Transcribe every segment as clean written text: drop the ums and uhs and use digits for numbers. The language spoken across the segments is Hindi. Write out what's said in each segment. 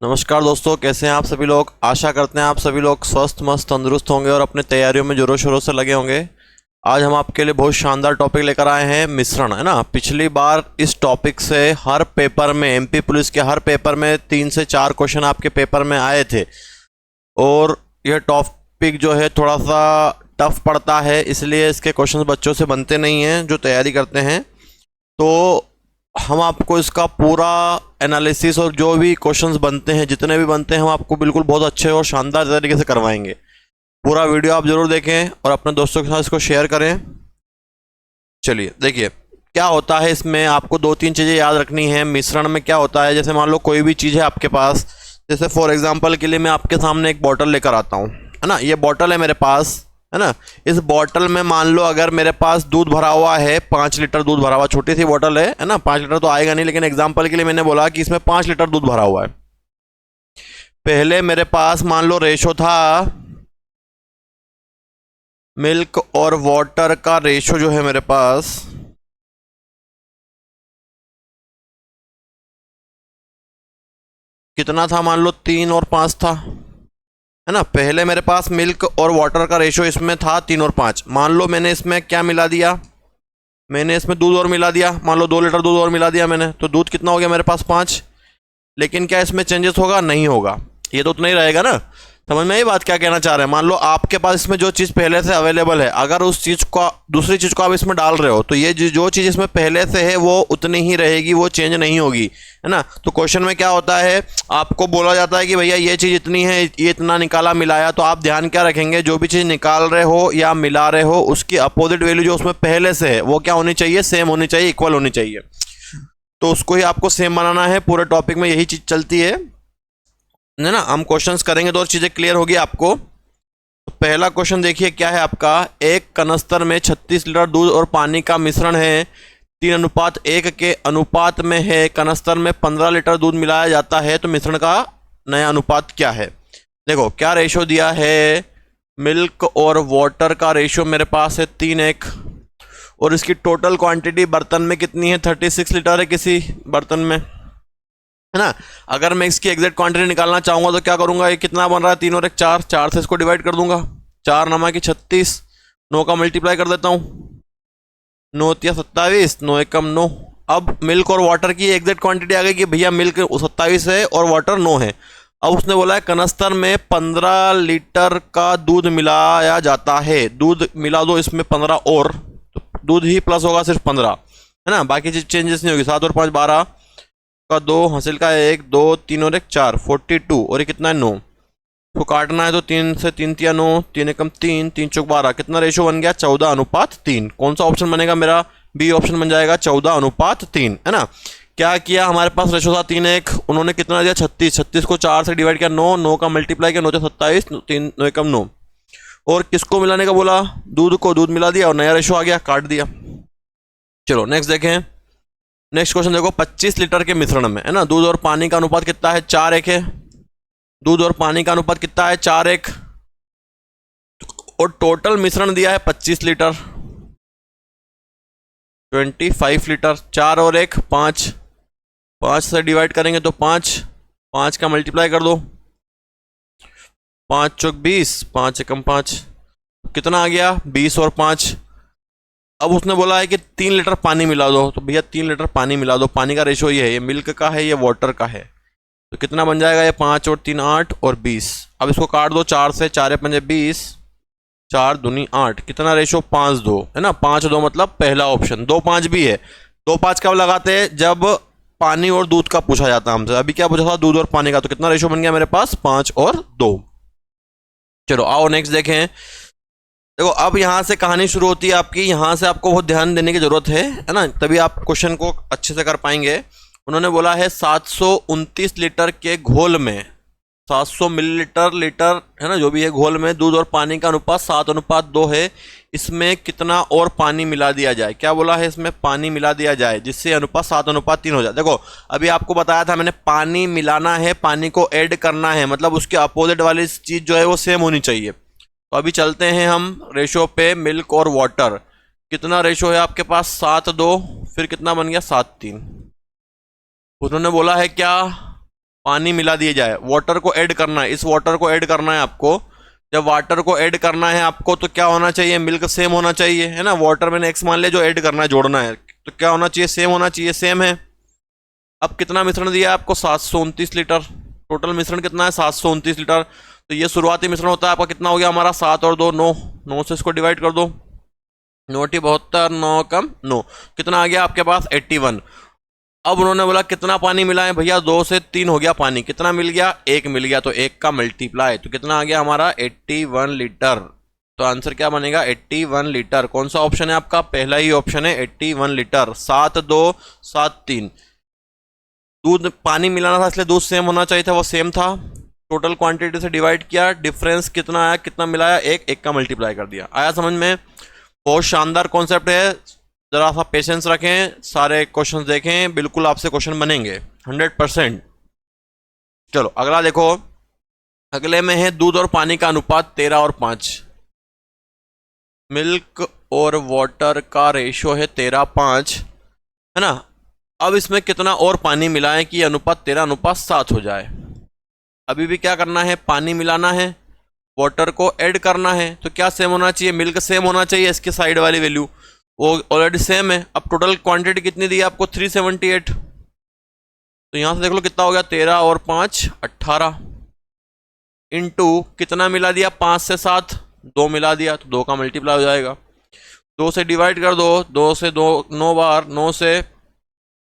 नमस्कार दोस्तों, कैसे हैं आप सभी लोग। आशा करते हैं आप सभी लोग स्वस्थ मस्त तंदुरुस्त होंगे और अपने तैयारियों में जोरों शोरों से लगे होंगे। आज हम आपके लिए बहुत शानदार टॉपिक लेकर आए हैं, मिश्रण, है ना। पिछली बार इस टॉपिक से हर पेपर में, एमपी पुलिस के हर पेपर में 3 से 4 क्वेश्चन आपके पेपर में आए थे और यह टॉपिक जो है थोड़ा सा टफ पड़ता है, इसलिए इसके क्वेश्चन बच्चों से बनते नहीं हैं जो तैयारी करते हैं। तो हम आपको इसका पूरा एनालिसिस और जो भी क्वेश्चंस बनते हैं, जितने भी बनते हैं, हम आपको बिल्कुल बहुत अच्छे और शानदार तरीके से करवाएंगे। पूरा वीडियो आप जरूर देखें और अपने दोस्तों के साथ इसको शेयर करें। चलिए देखिए क्या होता है इसमें। आपको 2-3 चीज़ें याद रखनी है। मिश्रण में क्या होता है, जैसे मान लो कोई भी चीज़ है आपके पास, जैसे फॉर एग्जाम्पल के लिए मैं आपके सामने एक बॉटल लेकर आता हूँ, है ना। ये बॉटल है मेरे पास, है ना। इस बॉटल में मान लो अगर मेरे पास दूध भरा हुआ है, 5 लीटर दूध भरा हुआ, छोटी सी बॉटल है ना। 5 लीटर तो आएगा नहीं, लेकिन एग्जाम्पल के लिए मैंने बोला कि इसमें 5 लीटर दूध भरा हुआ है। पहले मेरे पास मान लो रेशो था, मिल्क और वाटर का रेशो जो है मेरे पास, कितना था, मान लो 3 और 5 था, है ना। पहले मेरे पास मिल्क और वाटर का रेशो इसमें था 3 और 5। मान लो मैंने इसमें क्या मिला दिया, मैंने इसमें दूध और मिला दिया, मान लो 2 लीटर दूध और मिला दिया मैंने, तो दूध कितना हो गया मेरे पास 5। लेकिन क्या इसमें चेंजेस होगा, नहीं होगा, ये तो उतना ही रहेगा ना। समझ में ये बात क्या कहना चाह रहे हैं। मान लो आपके पास इसमें जो चीज़ पहले से अवेलेबल है, अगर उस चीज़ को, दूसरी चीज़ को आप इसमें डाल रहे हो, तो ये जो चीज़ इसमें पहले से है वो उतनी ही रहेगी, वो चेंज नहीं होगी, है ना। तो क्वेश्चन में क्या होता है, आपको बोला जाता है कि भैया ये चीज़ इतनी है, ये इतना निकाला मिलाया, तो आप ध्यान क्या रखेंगे, जो भी चीज़ निकाल रहे हो या मिला रहे हो, उसकी अपोजिट वैल्यू जो उसमें पहले से है वो क्या होनी चाहिए, सेम होनी चाहिए, इक्वल होनी चाहिए। तो उसको ही आपको सेम बनाना है। पूरे टॉपिक में यही चीज़ चलती है ना। हम क्वेश्चंस करेंगे तो और चीज़ें क्लियर होगी आपको। तो पहला क्वेश्चन देखिए क्या है आपका। एक कनस्तर में 36 लीटर दूध और पानी का मिश्रण है, 3:1 के अनुपात में है। कनस्तर में 15 लीटर दूध मिलाया जाता है, तो मिश्रण का नया अनुपात क्या है। देखो क्या रेशो दिया है, मिल्क और वाटर का रेशो मेरे पास है 3:1 और इसकी टोटल क्वांटिटी बर्तन में कितनी है, 36 लीटर है किसी बर्तन में, है ना। अगर मैं इसकी एग्जैक्ट क्वांटिटी निकालना चाहूंगा तो क्या करूंगा, ये कितना बन रहा है, 3 और 1 4, 4 से इसको डिवाइड कर दूंगा, 4 नमा की 36, 9 का मल्टीप्लाई कर देता हूँ, 9 तिया 27, 9 एकम 9। अब मिल्क और वाटर की एग्जैक्ट क्वांटिटी आ गई कि भैया मिल्क 27 है और वाटर 9 है। अब उसने बोला है कनस्तर में 15 लीटर का दूध मिलाया जाता है, दूध मिला दो इसमें 15 और, तो दूध ही प्लस होगा सिर्फ 15, है ना, बाकी चीज चेंजेस नहीं होगी। 7 और 5 12 का 2, हासिल का 1 2, 3 और 1 4, 42 और ये कितना है 9। तो काटना है तो 3 से 3 तिया 9, 3 एकम 3, 3 चौक 12, कितना रेशो बन गया, 14:3। कौन सा ऑप्शन बनेगा मेरा, बी ऑप्शन बन जाएगा, 14:3, है ना। क्या किया, हमारे पास रेशो था 3:1, उन्होंने कितना दिया 36, 36 को 4 से डिवाइड किया 9, 9 का मल्टीप्लाई किया, 9 से 27, 3 9 एकम 9, और किसको मिलाने का बोला, दूध को, दूध मिला दिया और नया रेशो आ गया, काट दिया। चलो नेक्स्ट देखें। नेक्स्ट क्वेश्चन देखो, 25 लीटर के मिश्रण में, है ना, दूध और पानी का अनुपात कितना है, 4:1 है। दूध और पानी का अनुपात कितना है, 4:1, और टोटल मिश्रण दिया है 25 लीटर, 25 लीटर। 4 और 1 5, 5 से डिवाइड करेंगे तो 5, 5 का मल्टीप्लाई कर दो, 5 चौक 20, 5 एकम 5, कितना आ गया 20 और 5। अब उसने बोला है कि 3 लीटर पानी मिला दो, तो भैया 3 लीटर पानी मिला दो। पानी का रेशो ये है, ये मिल्क का है, ये वाटर का है, तो कितना बन जाएगा, ये 5 और 3 8 और 20। अब इसको काट दो 4 से, 4 5 20, 4 दूनी 8, कितना रेशो 5 2, है ना। 5 2 मतलब पहला ऑप्शन। 2 5 भी है। 2 5 कब लगाते हैं, जब पानी और दूध का पूछा जाता है हमसे। अभी क्या पूछा था, दूध और पानी का, तो कितना रेशो बन गया मेरे पास, 5 और 2। चलो आओ नेक्स्ट देखें। देखो अब यहां से कहानी शुरू होती है आपकी, यहां से आपको बहुत ध्यान देने की जरूरत है ना, तभी आप क्वेश्चन को अच्छे से कर पाएंगे। उन्होंने बोला है 729 लीटर के घोल में, 700 मिलीलीटर लीटर, है ना, जो भी है घोल में, दूध और पानी का अनुपात 7:2 है। इसमें कितना और पानी मिला दिया जाए। क्या बोला है, इसमें पानी मिला दिया जाए जिससे अनुपात 7:3 हो जाए। देखो अभी आपको बताया था मैंने, पानी मिलाना है, पानी को ऐड करना है, मतलब उसके अपोजिट वाली चीज जो है वो सेम होनी चाहिए। तो अभी चलते हैं हम रेशो पे, मिल्क और वाटर। कितना रेशो है आपके पास, 7:2, फिर कितना बन गया 7:3। उन्होंने बोला है क्या, पानी मिला दिया जाए, वाटर को ऐड करना है, इस वाटर को ऐड करना है आपको। जब वाटर को ऐड करना है आपको तो क्या होना चाहिए, मिल्क सेम होना चाहिए, है ना। वाटर मैंने एक्स मान लिया, जो ऐड करना है, जोड़ना है, तो क्या होना चाहिए, सेम होना चाहिए, सेम है। अब कितना मिश्रण दिया है आपको, 729 लीटर। टोटल मिश्रण कितना है, 729 लीटर। तो ये शुरुआती मिश्रण होता है आपका, कितना हो गया हमारा, 7 और 2 9, 9 से इसको डिवाइड कर दो, 9×72 9 कम 9, कितना आ गया आपके पास, 81। अब उन्होंने बोला कितना पानी मिला है भैया, 2 से 3 हो गया पानी, कितना मिल गया, 1 मिल गया, तो 1 का मल्टीप्लाई, तो कितना आ गया हमारा, 81 लीटर। तो आंसर क्या बनेगा, 81 लीटर। कौन सा ऑप्शन है आपका, पहला ही ऑप्शन है, 81 लीटर। 7 2 7 3, दूध पानी मिलाना था इसलिए दूध सेम होना चाहिए था, वो सेम था। टोटल क्वांटिटी से डिवाइड किया, डिफरेंस कितना आया, कितना मिलाया, 1 का मल्टीप्लाई कर दिया। आया समझ में, बहुत शानदार कॉन्सेप्ट है। जरा सा पेशेंस रखें, सारे क्वेश्चंस देखें, बिल्कुल आपसे क्वेश्चन बनेंगे 100%। चलो अगला देखो, अगले में है दूध और पानी का अनुपात 13 और 5। मिल्क और वाटर का रेशियो है 13:5, है ना। अब इसमें कितना और पानी मिलाएं कि अनुपात 13:7 हो जाए। अभी भी क्या करना है, पानी मिलाना है, वाटर को ऐड करना है, तो क्या सेम होना चाहिए, मिल्क सेम होना चाहिए, इसके साइड वाली वैल्यू वो ऑलरेडी सेम है। अब टोटल क्वांटिटी कितनी दी है आपको, 378। तो यहां से देख लो कितना हो गया, 13 और 5 18, इंटू कितना मिला दिया, 5 से 7 2 मिला दिया, तो 2 का मल्टीप्लाई हो जाएगा। 2 से डिवाइड कर दो, 2 से 2 9 बार, 9 से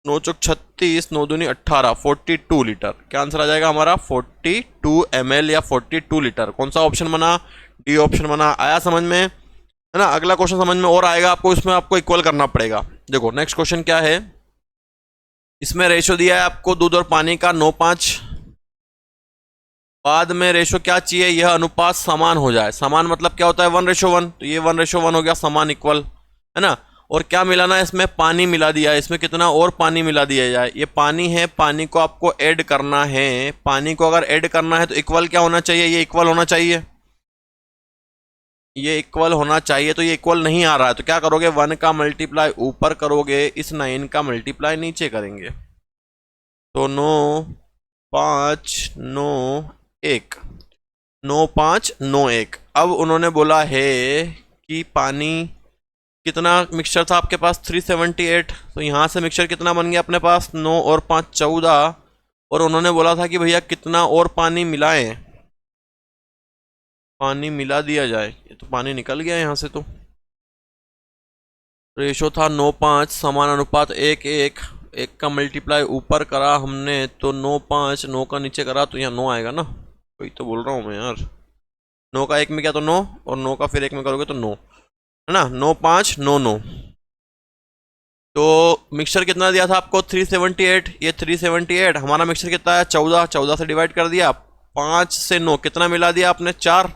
9 चौक 36, 9 दूनी 18, 42 लीटर। क्या आंसर आ जाएगा हमारा, 42 ml या 42 लीटर। कौन सा ऑप्शन बना, डी ऑप्शन बना। आया समझ में, है ना। अगला क्वेश्चन समझ में और आएगा आपको, इसमें आपको इक्वल करना पड़ेगा। देखो नेक्स्ट क्वेश्चन क्या है, इसमें रेशो दिया है आपको दूध और पानी का 9:5। बाद में रेशो क्या चाहिए, यह अनुपात समान हो जाए। समान मतलब क्या होता है, 1:1, तो ये 1:1 हो गया, समान इक्वल, है ना। और क्या मिलाना है, इसमें पानी मिला दिया है, इसमें कितना और पानी मिला दिया जाए, ये पानी है, पानी को आपको ऐड करना है। पानी को अगर ऐड करना है तो इक्वल क्या होना चाहिए, ये इक्वल होना चाहिए, ये इक्वल होना चाहिए। तो ये इक्वल नहीं आ रहा है, तो क्या करोगे, 1 का मल्टीप्लाई ऊपर करोगे, इस 9 का मल्टीप्लाई नीचे करेंगे। तो 9 5 9 1, 9 5 9 1। अब उन्होंने बोला है कि पानी कितना मिक्सचर था आपके पास, 378। तो यहाँ से मिक्सचर कितना बन गया अपने पास, 9 और 5 14। और उन्होंने बोला था कि भैया कितना और पानी मिलाएं, पानी मिला दिया जाए। ये तो पानी निकल गया यहाँ से। तो रेशो था 9:5, समान अनुपात 1:1, 1 का मल्टीप्लाई ऊपर करा हमने, तो 9:5, 9 का नीचे करा तो यहाँ 9 आएगा ना, वही तो बोल रहा हूँ मैं यार। 9 का 1 में क्या, तो 9, और 9 का फिर 1 में करोगे तो 9, है ना। 9 5 9 9। तो मिक्सचर कितना दिया था आपको, 378, ये 378। हमारा मिक्सचर कितना है, 14, 14 से डिवाइड कर दिया, 5 से 9 कितना मिला दिया आपने, 4,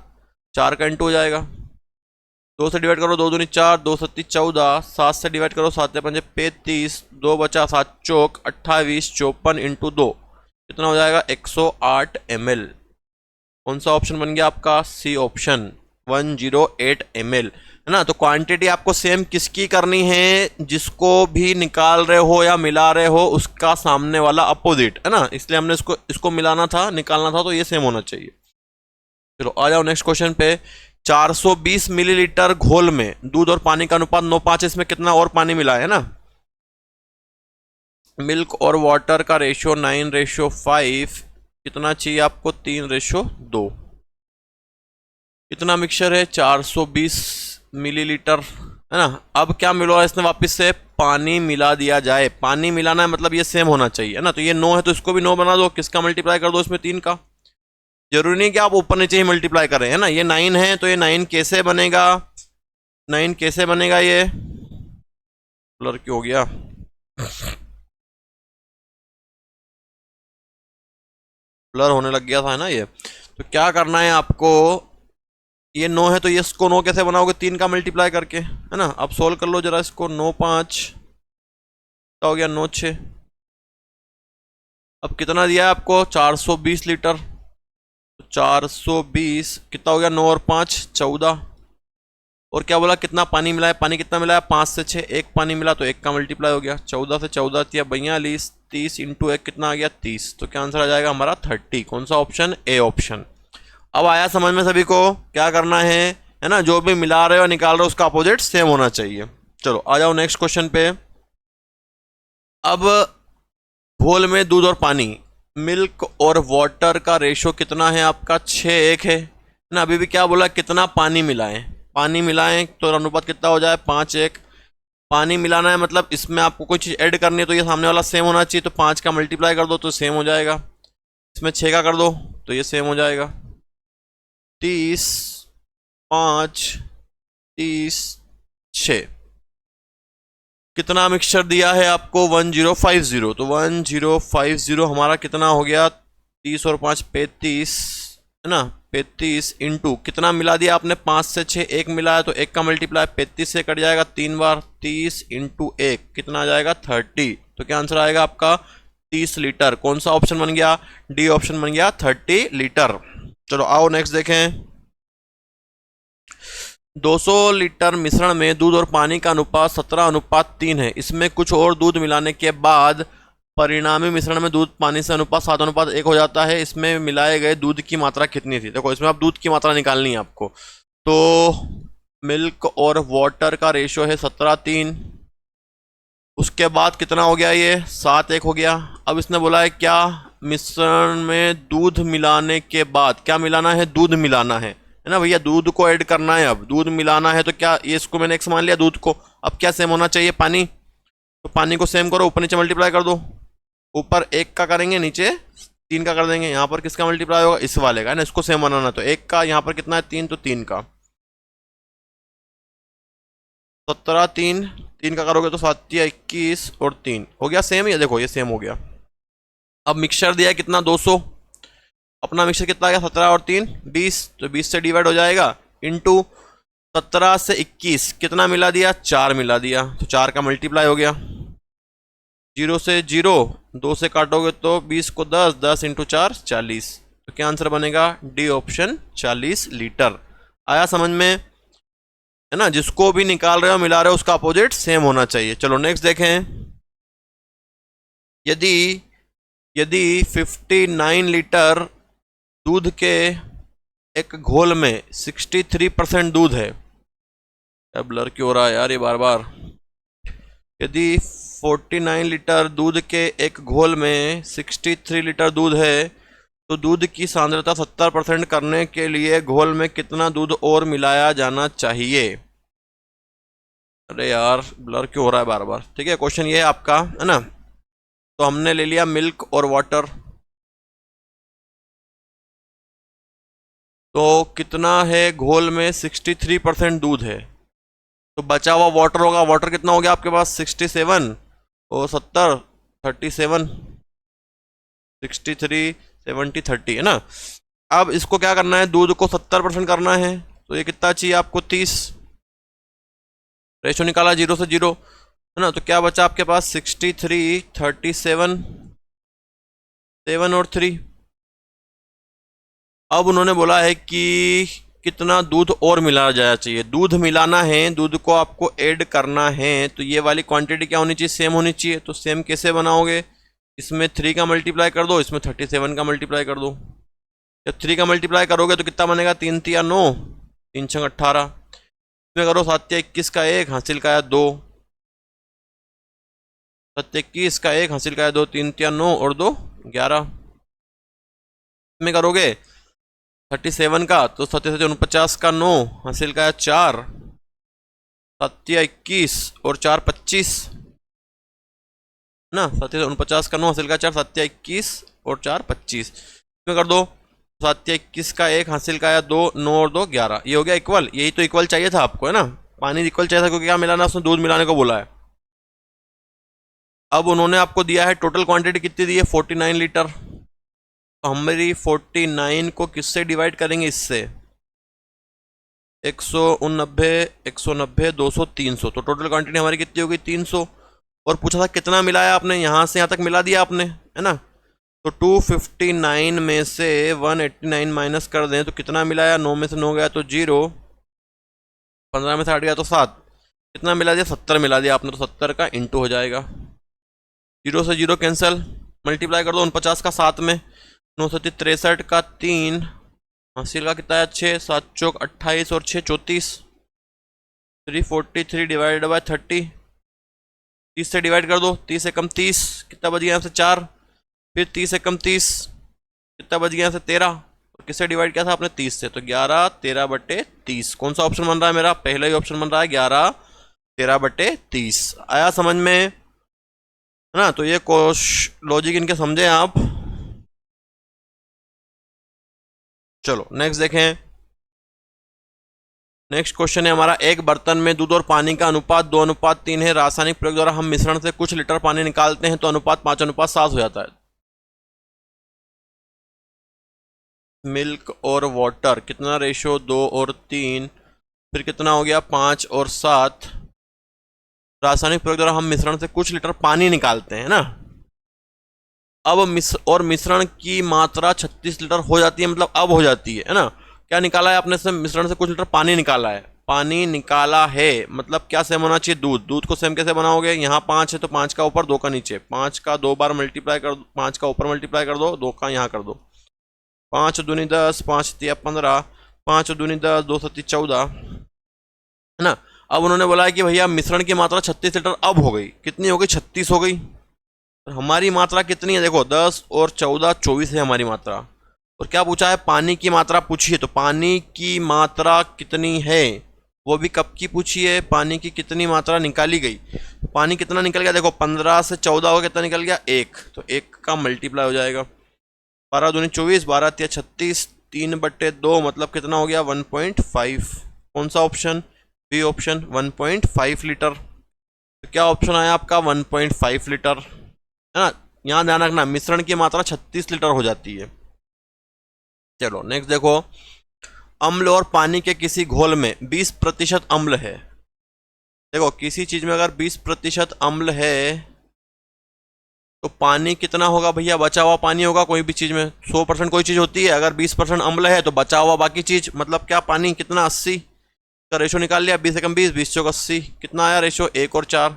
4 का इंटू हो जाएगा। 2 से डिवाइड करो, 2 दूनी 4, 2 सत्ती 14, 7 से डिवाइड करो, 7 पंजे 35, 2 बचा 7 चौक 28, 54 इंटू 2 कितना हो जाएगा, 108 ml। कौन सा ऑप्शन बन गया आपका, सी ऑप्शन, 108 ml, है ना। तो क्वांटिटी आपको सेम किसकी करनी है, जिसको भी निकाल रहे हो या मिला रहे हो उसका सामने वाला अपोजिट, है ना। इसलिए हमने इसको मिलाना था, निकालना था, तो ये सेम होना चाहिए। चलो आ जाओ नेक्स्ट क्वेश्चन पे। 420 मिलीलीटर घोल में दूध और पानी का अनुपात 9:5, इसमें कितना और पानी मिला है ना। मिल्क और वाटर का रेशियो 9:5, कितना चाहिए आपको, 3:2। कितना मिक्सचर है, 420 मिलीलीटर, है ना। अब क्या मिला इसने, वापस से पानी मिला दिया जाए। पानी मिलाना है मतलब ये सेम होना चाहिए, है ना। तो ये 9 है तो इसको भी 9 बना दो, किसका मल्टीप्लाई कर दो इसमें, 3 का। जरूरी नहीं कि आप ऊपर नीचे ही मल्टीप्लाई करें, है ना। ये 9 है तो ये 9 कैसे बनेगा, 9 कैसे बनेगा, ये ब्लर क्यों हो गया, ब्लर होने लग गया था, है ना ये। तो क्या करना है आपको, ये 9 है तो ये इसको 9 कैसे बनाओगे, 3 का मल्टीप्लाई करके, है ना। अब सोल्व कर लो जरा इसको, 9 5 क्या हो गया, 9 6। अब कितना दिया है आपको, 420 लीटर। 420 कितना हो गया, 9 और 5 14, और क्या बोला, कितना पानी मिला है, पानी कितना मिला है 5 से 6, एक पानी मिला तो एक का मल्टीप्लाई हो गया। 14 से 14 या 42, 30 इंटू एक कितना आ गया 30। तो क्या आंसर आ जाएगा हमारा 30। कौन सा ऑप्शन, ए ऑप्शन। अब आया समझ में सभी को, क्या करना है ना, जो भी मिला रहे हो निकाल रहे हो उसका अपोजिट सेम होना चाहिए। चलो आ जाओ नेक्स्ट क्वेश्चन पे। अब घोल में दूध और पानी, मिल्क और वाटर का रेशो कितना है आपका, 6:1 है ना। अभी भी क्या बोला, कितना पानी मिलाएं, पानी मिलाएं तो अनुपात कितना हो जाए 5:1। पानी मिलाना है मतलब इसमें आपको कोई चीज़ ऐड करनी है तो ये सामने वाला सेम होना चाहिए, तो 5 का मल्टीप्लाई कर दो तो सेम हो जाएगा। इसमें 6 का कर दो तो ये सेम हो जाएगा। 30, 5, 30, 6। कितना मिक्सचर दिया है आपको 1050, तो 1050 हमारा कितना हो गया, 30 और 5 35 है ना, 35 इंटू कितना मिला दिया आपने 5 से 6, एक मिला है तो एक का मल्टीप्लाई 35 से कट जाएगा 3 बार, 30 इंटू 1 कितना आ जाएगा 30। तो क्या आंसर आएगा आपका 30 लीटर। कौन सा ऑप्शन बन गया, डी ऑप्शन बन गया 30 लीटर। चलो आओ नेक्स्ट देखें। 200 लीटर मिश्रण में दूध और पानी का अनुपात 17:3 है। इसमें कुछ और दूध मिलाने के बाद परिणामी मिश्रण में दूध पानी से अनुपात 7:1 हो जाता है। इसमें मिलाए गए दूध की मात्रा कितनी थी। देखो इसमें आप दूध की मात्रा निकालनी है आपको, तो मिल्क और वाटर का रेशो है 17:3। उसके बाद कितना हो गया, ये 7:1 हो गया। अब इसने बोला है क्या, मिश्रण में दूध मिलाने के बाद क्या मिलाना है, दूध मिलाना है ना भैया, दूध को ऐड करना है। अब दूध मिलाना है तो क्या, ये इसको मैंने x मान लिया दूध को, अब क्या सेम होना चाहिए पानी, तो पानी को सेम करो, ऊपर नीचे मल्टीप्लाई कर दो। ऊपर 1 का करेंगे, नीचे 3 का कर देंगे। यहाँ पर किसका मल्टीप्लाई होगा, इस वाले का है ना, इसको सेम बनाना। तो 1 का यहाँ पर कितना है 3, तो 3 का 17, 3 का करोगे तो 7 या 21 और 3 हो गया सेम। ये देखो ये सेम हो गया। अब मिक्सचर दिया है कितना 200, अपना मिक्सचर कितना आ गया 17 और 3 20, तो 20 से डिवाइड हो जाएगा इंटू 17 से 21 कितना मिला दिया 4 मिला दिया, तो 4 का मल्टीप्लाई हो गया। 0 से 0, 2 से काटोगे तो 20 को 10, 10 इंटू 4 40। तो क्या आंसर बनेगा, डी ऑप्शन 40 लीटर। आया समझ में, है ना। जिसको भी निकाल रहे हो मिला रहे हो उसका अपोजिट सेम होना चाहिए। चलो नेक्स्ट देखें। यदि यदि 59 लीटर दूध के एक घोल में 63% दूध है, अब ब्लर क्यों हो रहा है यार ये बार बार। यदि 49 लीटर दूध के एक घोल में 63 लीटर दूध है तो दूध की सांद्रता 70% करने के लिए घोल में कितना दूध और मिलाया जाना चाहिए। अरे यार ब्लर क्यों हो रहा है बार बार। ठीक है, क्वेश्चन ये है आपका, है ना। तो हमने ले लिया मिल्क और वाटर, तो कितना है घोल में 63% दूध है, तो बचा हुआ वाटर होगा। वाटर कितना हो गया आपके पास 67 और 70 37, 63 70 30 है ना। अब इसको क्या करना है, दूध को 70% करना है, तो ये कितना चाहिए आपको 30। रेशो निकाला 0 से 0 है ना, तो क्या बचा आपके पास 63 37 7 और 3। अब उन्होंने बोला है कि कितना दूध और मिलाया जाना चाहिए। दूध मिलाना है, दूध को आपको ऐड करना है, तो ये वाली क्वांटिटी क्या होनी चाहिए, सेम होनी चाहिए। तो सेम कैसे बनाओगे, इसमें 3 का मल्टीप्लाई कर दो, इसमें 37 का मल्टीप्लाई कर दो। जब 3 का मल्टीप्लाई करोगे तो कितना बनेगा 3 3 9, 3 6 18। इसमें करो 7 21 का 1 हासिल का 2, 7 21 का 1 हासिल का 2, 3 3 9 और 2 11। इसमें करोगे 37 का तो 7 49 का 9 हासिल का 4, 7 21 और 4 25 ना, 7 49 का 9 हासिल का 4, 7 21 और 4 25। इसमें कर दो 7 21 का 1 हासिल का 2, 9 और 2 11। ये हो गया इक्वल। यही तो इक्वल चाहिए था आपको, है ना। पानी इक्वल चाहिए था क्योंकि क्या मिलाना, उसने दूध मिलाने को बोला है। अब उन्होंने आपको दिया है टोटल क्वांटिटी कितनी दी है 49 लीटर, तो हमारी 49 को किससे डिवाइड करेंगे, इससे 190 190 200 300, तो टोटल क्वांटिटी हमारी कितनी होगी 300। और पूछा था कितना मिलाया आपने, यहाँ से यहाँ तक मिला दिया आपने, है ना। तो 259 में से 189 माइनस कर दें तो कितना मिलाया, 9 में से 9 गया तो 0, 15 में से 8 गया तो 7, कितना मिला दिया 70 मिला दिया आपने, तो 70 का इंटू हो जाएगा। 0 से 0 कैंसिल, मल्टीप्लाई कर दो 49 का 7 में, 9 से 63 का 3, हासिल का कितना है 6, 7 चौक 28 और 6 34, 343 डिवाइडेड बाय 30, 30 से डिवाइड कर दो, 30 से कम 30, कितना बच गया यहाँ से 4, फिर 30 से कम 30, कितना बच गया यहाँ से 13, और किससे डिवाइड किया था आपने 30 से, तो 11 13 बटे 30। कौन सा ऑप्शन बन रहा है मेरा, पहला ही ऑप्शन बन रहा है 11 13 बटे 30। आया समझ में, है ना। तो ये लॉजिक इनके समझे आप। चलो नेक्स्ट देखें। नेक्स्ट क्वेश्चन है हमारा, एक बर्तन में दूध और पानी का अनुपात 2:3 है। रासायनिक प्रयोग द्वारा हम मिश्रण से कुछ लीटर पानी निकालते हैं तो अनुपात 5:7 हो जाता है। मिल्क और वाटर कितना रेशो 2 और 3, फिर कितना हो गया 5 और 7। रासायनिक प्रयोग द्वारा हम मिश्रण से कुछ लीटर पानी निकालते हैं ना। अब मिश्रण की मात्रा 36 लीटर हो जाती है, मतलब अब हो जाती है ना। क्या निकाला है आपने से, मिश्रण से कुछ लीटर पानी निकाला है, पानी निकाला है मतलब क्या सेम होना चाहिए, दूध। दूध को सेम कैसे बनाओगे, यहाँ 5 है तो 5 का ऊपर 2 का नीचे, 5 का 2 बार मल्टीप्लाई कर दो, 5 का ऊपर मल्टीप्लाई कर दो, 2 का यहाँ कर दो। 5 दूनी 10, 5 तिया 15, 5 दूनी 10, 2 सत्ती 14, है ना। अब उन्होंने बोला है कि भैया मिश्रण की मात्रा 36 लीटर अब हो गई, कितनी हो गई 36 हो गई। तो हमारी मात्रा कितनी है, देखो 10 और 14 24 है हमारी मात्रा। और क्या पूछा है, पानी की मात्रा पूछी है, तो पानी की मात्रा कितनी है, वो भी कब की पूछी है, पानी की कितनी मात्रा निकाली गई। पानी कितना निकल गया, देखो 15 से 14 हो कितना निकल गया 1, तो 1 का मल्टीप्लाई हो जाएगा। 12 दूनी 24, 12 तिया 36, 3/2 मतलब कितना हो गया 1.5। कौन सा ऑप्शन, बी ऑप्शन 1.5 लीटर। तो क्या ऑप्शन आया आपका 1.5 लीटर, है ना। यहाँ ध्यान रखना मिश्रण की मात्रा 36 लीटर हो जाती है। चलो नेक्स्ट देखो, अम्ल और पानी के किसी घोल में 20% अम्ल है। देखो किसी चीज में अगर 20% अम्ल है तो पानी कितना होगा भैया, बचा हुआ पानी होगा। कोई भी चीज में 100% कोई चीज होती है, अगर 20% अम्ल है तो बचा हुआ बाकी चीज, मतलब क्या पानी कितना 80 का रेशो निकाल लिया, 20 से कम 20, 20 चौक 80, कितना आया रेशो 1 और 4।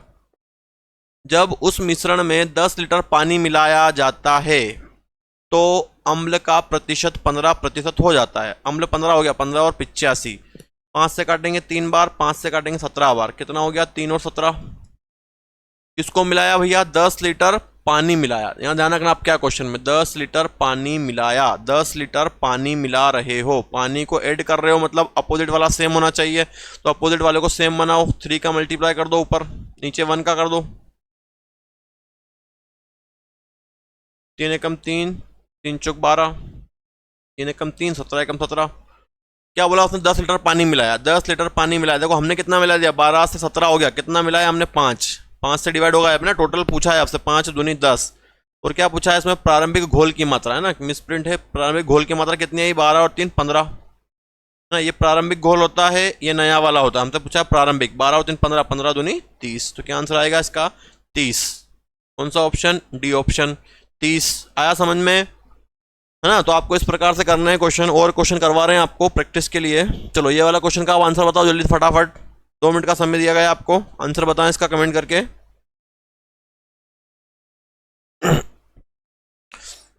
जब उस मिश्रण में 10 लीटर पानी मिलाया जाता है तो अम्ल का प्रतिशत 15% हो जाता है। अम्ल 15 हो गया, 15 और 85, 5 से काटेंगे 3 बार, 5 से काटेंगे 17 बार, कितना हो गया 3 और 17। किसको मिलाया भैया, 10 लीटर पानी मिलाया। यहाँ ध्यान रखना आप क्या क्वेश्चन में 10 लीटर पानी मिलाया, 10 लीटर पानी मिला रहे हो, पानी को ऐड कर रहे हो, मतलब अपोजिट वाला सेम होना चाहिए। तो अपोजिट वाले को सेम बनाओ, 3 का मल्टीप्लाई कर दो ऊपर, नीचे 1 का कर दो, 3 एकम 3, 3 चौक 12, 3 एकम 3, 17 एकम 17। क्या बोला उसने, 10 लीटर पानी मिलाया, 10 लीटर पानी मिलाया। देखो हमने कितना मिला दिया, 12 से 17 हो गया, कितना मिलाया हमने 5, 5 से डिवाइड होगा अपना, टोटल पूछा है आपसे 5 दूनी 10। और क्या पूछा है इसमें, प्रारंभिक घोल की मात्रा, है ना, मिसप्रिंट है। प्रारंभिक घोल की मात्रा कितनी आई, 12 और 3 15, ना ये प्रारंभिक घोल होता है, ये नया वाला होता है। हमसे पूछा प्रारंभिक, 12 और 3 15, 15 दूनी 30, तो क्या आंसर आएगा इसका 30। कौन सा ऑप्शन, डी ऑप्शन 30। आया समझ में, है ना। तो आपको इस प्रकार से करना है क्वेश्चन, और क्वेश्चन करवा रहे हैं आपको प्रैक्टिस के लिए। चलो ये वाला क्वेश्चन का आप आंसर बताओ जल्दी फटाफट, 2 मिनट का समय दिया गया आपको, आंसर बताएं इसका कमेंट करके।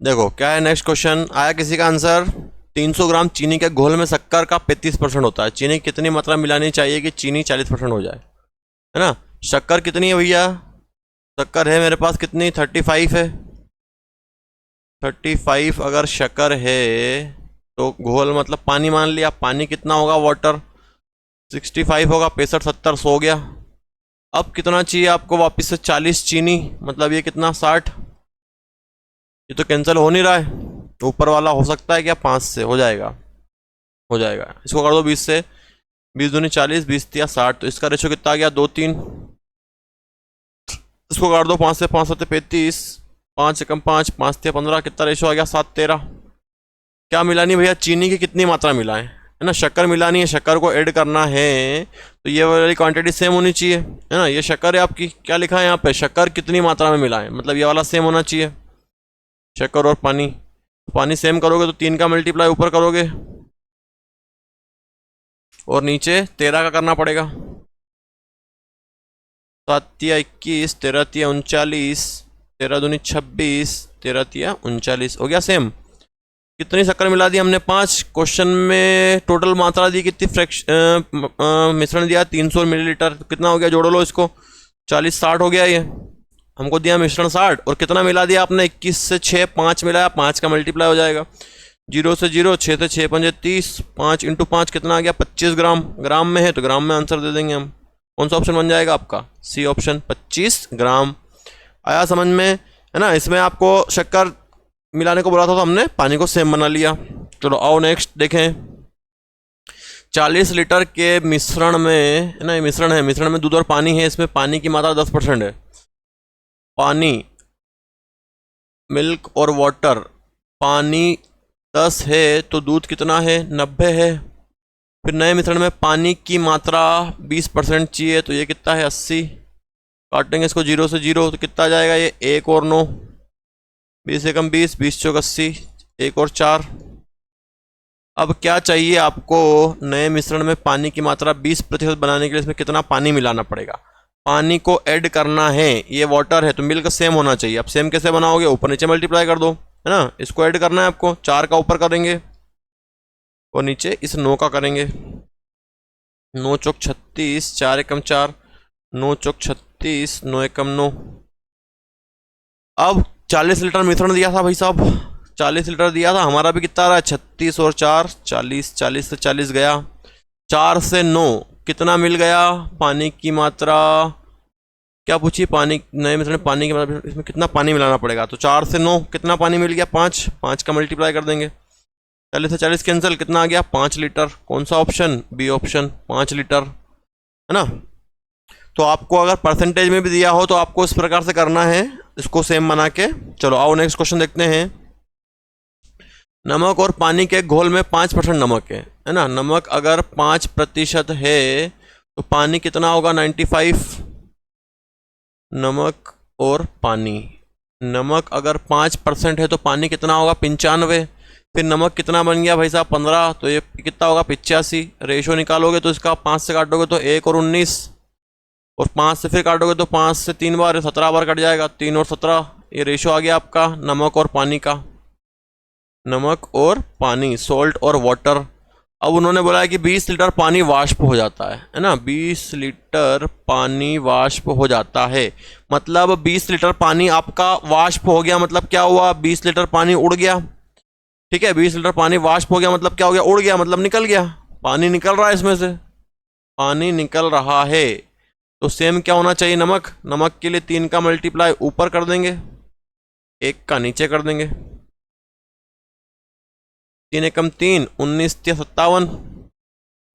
देखो क्या है नेक्स्ट क्वेश्चन, आया किसी का आंसर, 300 ग्राम चीनी के घोल में शक्कर का 35% होता है। चीनी कितनी मात्रा मिलानी चाहिए कि चीनी 40% हो जाए, है ना। शक्कर कितनी है भैया, शक्कर है मेरे पास कितनी 35 है, 35 अगर शक्कर है तो घोल मतलब पानी मान लिया, पानी कितना होगा वाटर 65 होगा, 65 70 100 हो गया। अब कितना चाहिए आपको वापस से 40 चीनी, मतलब ये कितना 60, ये तो कैंसिल हो नहीं रहा है, ऊपर वाला हो सकता है क्या 5 से हो जाएगा, हो जाएगा। इसको कर दो 20 से, 20 दूनी 40, 20 तिया 60, तो इसका रेशो कितना आ गया 2 3। इसको काट दो 5 से, 5 7 35, 5 से कम 5, 5 तिया 15, कितना रेशो आ गया 7 13। क्या मिलानी भैया, चीनी की कितनी मात्रा मिलाएं, है ना, शक्कर मिलानी है, शक्कर को ऐड करना है, तो ये वाली क्वांटिटी सेम होनी चाहिए, है ना। ये शक्कर है आपकी, क्या लिखा है यहाँ पे, शक्कर कितनी मात्रा में मिलाएं, मतलब ये वाला सेम होना चाहिए, शक्कर और पानी। पानी सेम करोगे तो 3 का मल्टीप्लाई ऊपर करोगे, और नीचे 13 का करना पड़ेगा। 7 या 21, 13 या 39, 13 दूनी 26, 13 या 39 हो गया सेम। कितनी शक्कर मिला दी हमने? 5। क्वेश्चन में टोटल मात्रा दी कितनी? मिश्रण दिया 300 मिलीलीटर। तो कितना हो गया? जोड़ लो इसको, 40 60 हो गया। ये हमको दिया मिश्रण 60, और कितना मिला दिया आपने? 21 से 6 5 मिलाया, 5 का मल्टीप्लाई हो जाएगा। 0 से 0, 6 से 6 5 30, 5 × 5 कितना आ गया? 25 ग्राम। ग्राम में है तो ग्राम में आंसर दे देंगे हम। कौन सा ऑप्शन बन जाएगा आपका? सी ऑप्शन, 25 ग्राम। आया समझ में, है ना? इसमें आपको शक्कर मिलाने को बोला था तो हमने पानी को सेम बना लिया। चलो आओ नेक्स्ट देखें। 40 लीटर के मिश्रण में, है ना, ये मिश्रण है, मिश्रण में दूध और पानी है। इसमें पानी की मात्रा 10% है। पानी, मिल्क और वाटर, पानी 10 है तो दूध कितना है? 90 है। फिर नए मिश्रण में पानी की मात्रा 20% चाहिए, तो ये कितना है? 80। काटेंगे इसको 0 से 0 तो कितना आ जाएगा? ये 1 और 9, 20 एकम 20, 20 चौक 80, 1 और 4। अब क्या चाहिए आपको? नए मिश्रण में पानी की मात्रा 20% बनाने के लिए इसमें कितना पानी मिलाना पड़ेगा? पानी को ऐड करना है। ये वाटर है तो मिल्क सेम होना चाहिए। अब सेम कैसे बनाओगे? ऊपर नीचे मल्टीप्लाई कर दो, है ना। इसको ऐड करना है आपको। 4 का ऊपर करेंगे और नीचे इस 9 का करेंगे। 9 चौक 36, 4 एकम 4, 9 चौक 36, 9 एकम 9। अब 40 लीटर मिश्रण दिया था भाई साहब, 40 लीटर दिया था। हमारा भी कितना रहा? 36 और 4 40, 40 से 40 गया। 4 से 9 कितना मिल गया? पानी की मात्रा क्या पूछी? पानी, नए मिश्रण में पानी की मात्रा, इसमें कितना पानी मिलाना पड़ेगा? तो 4 से 9 कितना पानी मिल गया? 5। 5 का मल्टीप्लाई कर देंगे। 40 से 40 कैंसिल, कितना आ गया? 5 लीटर। कौन सा ऑप्शन? बी ऑप्शन, 5 लीटर, है ना। तो आपको अगर परसेंटेज में भी दिया हो तो आपको इस प्रकार से करना है, इसको सेम बना के। चलो आओ नेक्स्ट क्वेश्चन देखते हैं। नमक और पानी के घोल में 5% नमक है ना। नमक अगर 5% है तो पानी कितना होगा? 95। नमक और पानी, नमक अगर 5% है तो पानी कितना होगा? 95। फिर नमक कितना बन गया भाई साहब? 15, तो ये कितना होगा? 85। रेशो निकालोगे तो इसका 5 से काटोगे तो 1 और 19, और 5 से फिर काटोगे तो 5 से 3 बार 17 बार कट जाएगा। 3 और 17, ये रेशो आ गया आपका नमक और पानी का। नमक और पानी, सॉल्ट और वाटर। अब उन्होंने बोला है कि 20 लीटर पानी वाष्प हो जाता है ना। 20 लीटर पानी वाष्प हो जाता है, मतलब 20 लीटर पानी आपका वाष्प हो गया। मतलब क्या हुआ? 20 लीटर पानी उड़ गया। ठीक है, 20 लीटर पानी वाष्प हो गया मतलब क्या हो गया? उड़ गया, मतलब निकल गया। पानी निकल रहा है इसमें से, पानी निकल रहा है। तो सेम क्या होना चाहिए? नमक। नमक के लिए 3 का मल्टीप्लाई ऊपर कर देंगे, 1 का नीचे कर देंगे। 3 एकम 3, 19 या 57,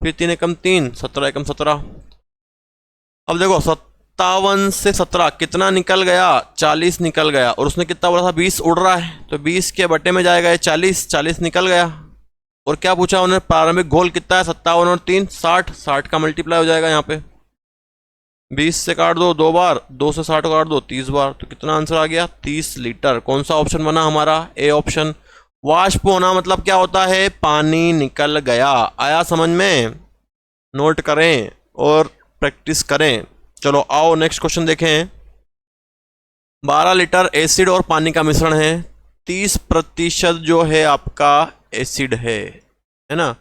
फिर 3 एकम 3, 17 एकम 17। अब देखो 57 से 17 कितना निकल गया? 40 निकल गया। और उसने कितना बोला था? 20 उड़ रहा है, तो 20 के बटे में जाएगा ये 40, 40 निकल गया। और क्या पूछा उन्होंने? प्रारंभिक घोल कितना है? 57 और 3 60, 60 का मल्टीप्लाई हो जाएगा यहाँ पे। 20 से काट दो 2 बार, 2 से 60 काट दो 30 बार, तो कितना आंसर आ गया? 30 लीटर। कौन सा ऑप्शन बना हमारा? A option. वाष्प होना मतलब क्या होता है? पानी निकल गया। आया समझ में? नोट करें और प्रैक्टिस करें। चलो आओ नेक्स्ट क्वेश्चन देखें। 12 लीटर एसिड और पानी का मिश्रण है। 30% जो है आपका एसिड है ना।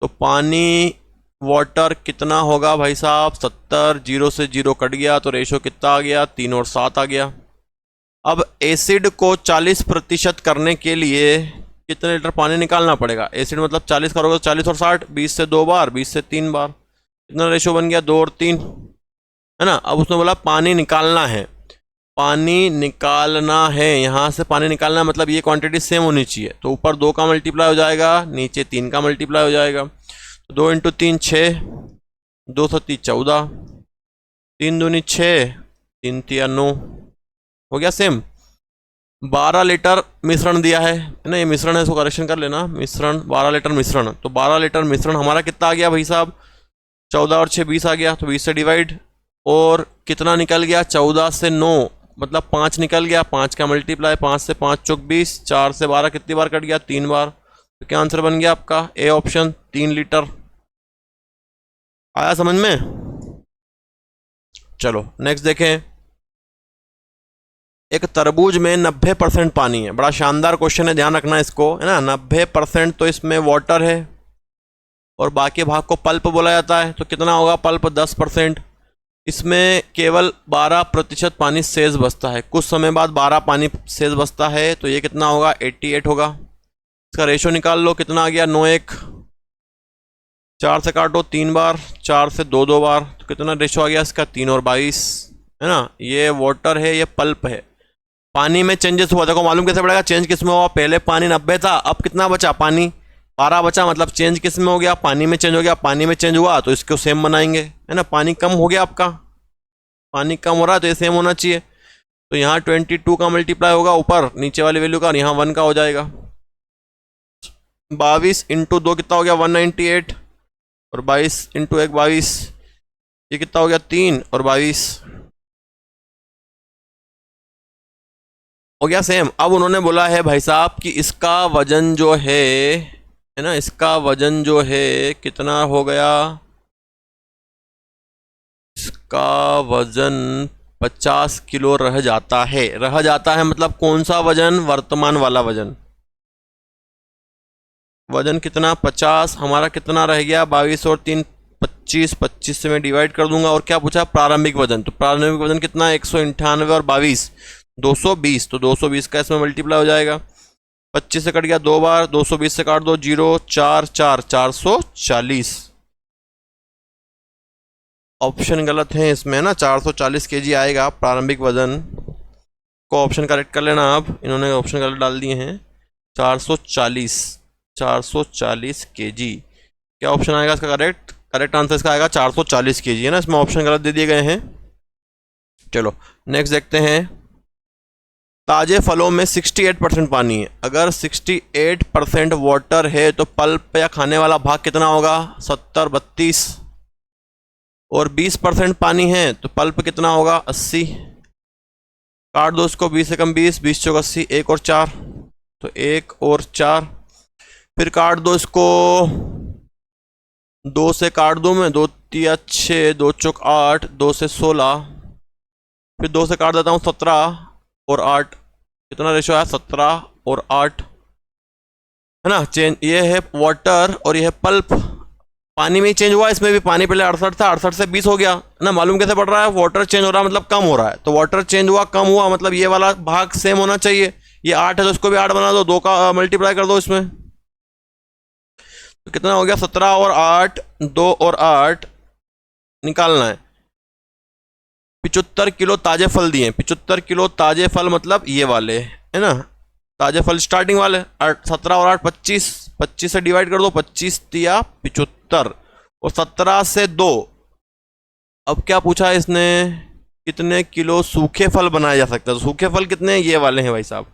तो पानी, वाटर कितना होगा भाई साहब? 70। 0 से 0 कट गया तो रेशो कितना आ गया? 3 और 7 आ गया। अब एसिड को 40% करने के लिए कितने लीटर पानी निकालना पड़ेगा? एसिड मतलब 40 करोगे तो 40 और 60, 20 से 2 बार, 20 से 3 बार, कितना रेशो बन गया? 2 और 3, है ना। अब उसने बोला पानी निकालना है, पानी निकालना है। यहाँ से पानी निकालना है मतलब ये क्वांटिटी सेम होनी चाहिए। तो ऊपर 2 का मल्टीप्लाई हो जाएगा, नीचे 3 का मल्टीप्लाई हो जाएगा। 2 × 3 6, 2 से 3 14, 3 दूनी 6, 3 तिया 9, हो गया सेम। 12 लीटर मिश्रण दिया है ना, ये मिश्रण है, इसको करेक्शन कर लेना। मिश्रण 12 लीटर मिश्रण, तो 12 लीटर मिश्रण हमारा कितना आ गया भाई साहब? 14 और 6 20 आ गया, तो 20 से डिवाइड। और कितना निकल गया? 14 से 9 मतलब 5 निकल गया। 5 का मल्टीप्लाई, 5 से 5 चौक 20, 4 से 12 कितनी बार कट गया? 3 बार। तो क्या आंसर बन गया आपका? A option, 3 litre. आया समझ में? चलो नेक्स्ट देखें। एक तरबूज में 90% पानी है। बड़ा शानदार क्वेश्चन है, ध्यान रखना इसको, है ना। 90% तो इसमें वाटर है और बाकी भाग को पल्प बोला जाता है, तो कितना होगा पल्प? 10%। इसमें केवल 12% पानी शेष बचता है। कुछ समय बाद 12 पानी शेष बचता है, तो ये कितना होगा? 88 होगा। इसका रेशो निकाल लो, कितना आ गया? 9 1। 4 से काटो 3 बार, 4 से 2 2 बार, तो कितना रेशो आ गया इसका? 3 और 22, है ना। ये वाटर है, ये पल्प है। पानी में चेंजेस हुआ, देखो मालूम कैसे पड़ेगा चेंज किस में हुआ? पहले पानी 90 था, अब कितना बचा? पानी 12 बचा, मतलब चेंज किस में हो गया? पानी में चेंज हो गया। पानी में चेंज हुआ तो इसको सेम बनाएंगे, है ना। पानी कम हो गया आपका, पानी कम हो रहा है तो ये सेम होना चाहिए। तो यहाँ 22 का मल्टीप्लाई होगा ऊपर नीचे वाली वैल्यू का, और यहाँ 1 का हो जाएगा। 22 इंटू 2 कितना हो गया? 198, और 22 इंटू 1 22, ये कितना हो गया? 3 और 22 हो गया सेम। अब उन्होंने बोला है भाई साहब कि इसका वजन जो है ना, इसका वजन जो है कितना हो गया? इसका वजन 50 किलो रह जाता है। रह जाता है मतलब कौन सा वजन? वर्तमान वाला वजन। वजन कितना? 50। हमारा कितना रह गया? 22 और 3 25, 25 से मैं डिवाइड कर दूंगा। और क्या पूछा? प्रारंभिक वजन। तो प्रारंभिक वजन कितना है? 198 और 22 220, तो 220 का इसमें मल्टीप्लाई हो जाएगा। 25 से कट गया 2 बार, 220 से काट दो 0 4 4 440। ऑप्शन गलत है इसमें ना, 440 केजी आएगा प्रारंभिक वजन। को ऑप्शन करेक्ट कर लेना आप, इन्होंने ऑप्शन गलत डाल दिए हैं। 440 केजी। क्या ऑप्शन आएगा इसका करेक्ट? करेक्ट आंसर इसका आएगा 440 केजी, है ना। इसमें ऑप्शन गलत दे दिए गए हैं। चलो नेक्स्ट देखते हैं। ताजे फलों में 68% पानी है। अगर 68% वाटर है तो पल्प या खाने वाला भाग कितना होगा? 70 32। और 20% पानी है तो पल्प कितना होगा? 80। काट दो इसको, 20 से कम 20, 20 चौक 80, 1 और 4, तो 1 और 4। फिर काट दो इसको, 2 से काट दो मैं, 2 3 6, 2 चौक 8, 2 से 16, फिर 2 से काट देता हूँ 17 और 8, कितना रेशो है? 17 और 8, है ना। चेंज ये है वाटर और ये है पल्प। पानी में ही चेंज हुआ, इसमें भी पानी पहले 68 था, 68 से 20 हो गया, है ना। मालूम कैसे पड़ रहा है? वाटर चेंज हो रहा है मतलब कम हो रहा है, तो वाटर चेंज हुआ कम हुआ मतलब ये वाला भाग सेम होना चाहिए। ये 8 है तो इसको भी 8 बना दो, 2 का मल्टीप्लाई कर दो इसमें, तो कितना हो गया? 17 और 8, 2 और 8 निकालना है। 75 किलो ताजे फल दिए। 75 किलो ताजे फल मतलब ये वाले, है ना, ताजे फल स्टार्टिंग वाले। 17 और 8 25, 25 से डिवाइड कर दो, 25 दिया 75, और 17 से 2। अब क्या पूछा है इसने? कितने किलो सूखे फल बनाए जा सकते हैं? तो सूखे फल कितने हैं? ये वाले हैं भाई साहब।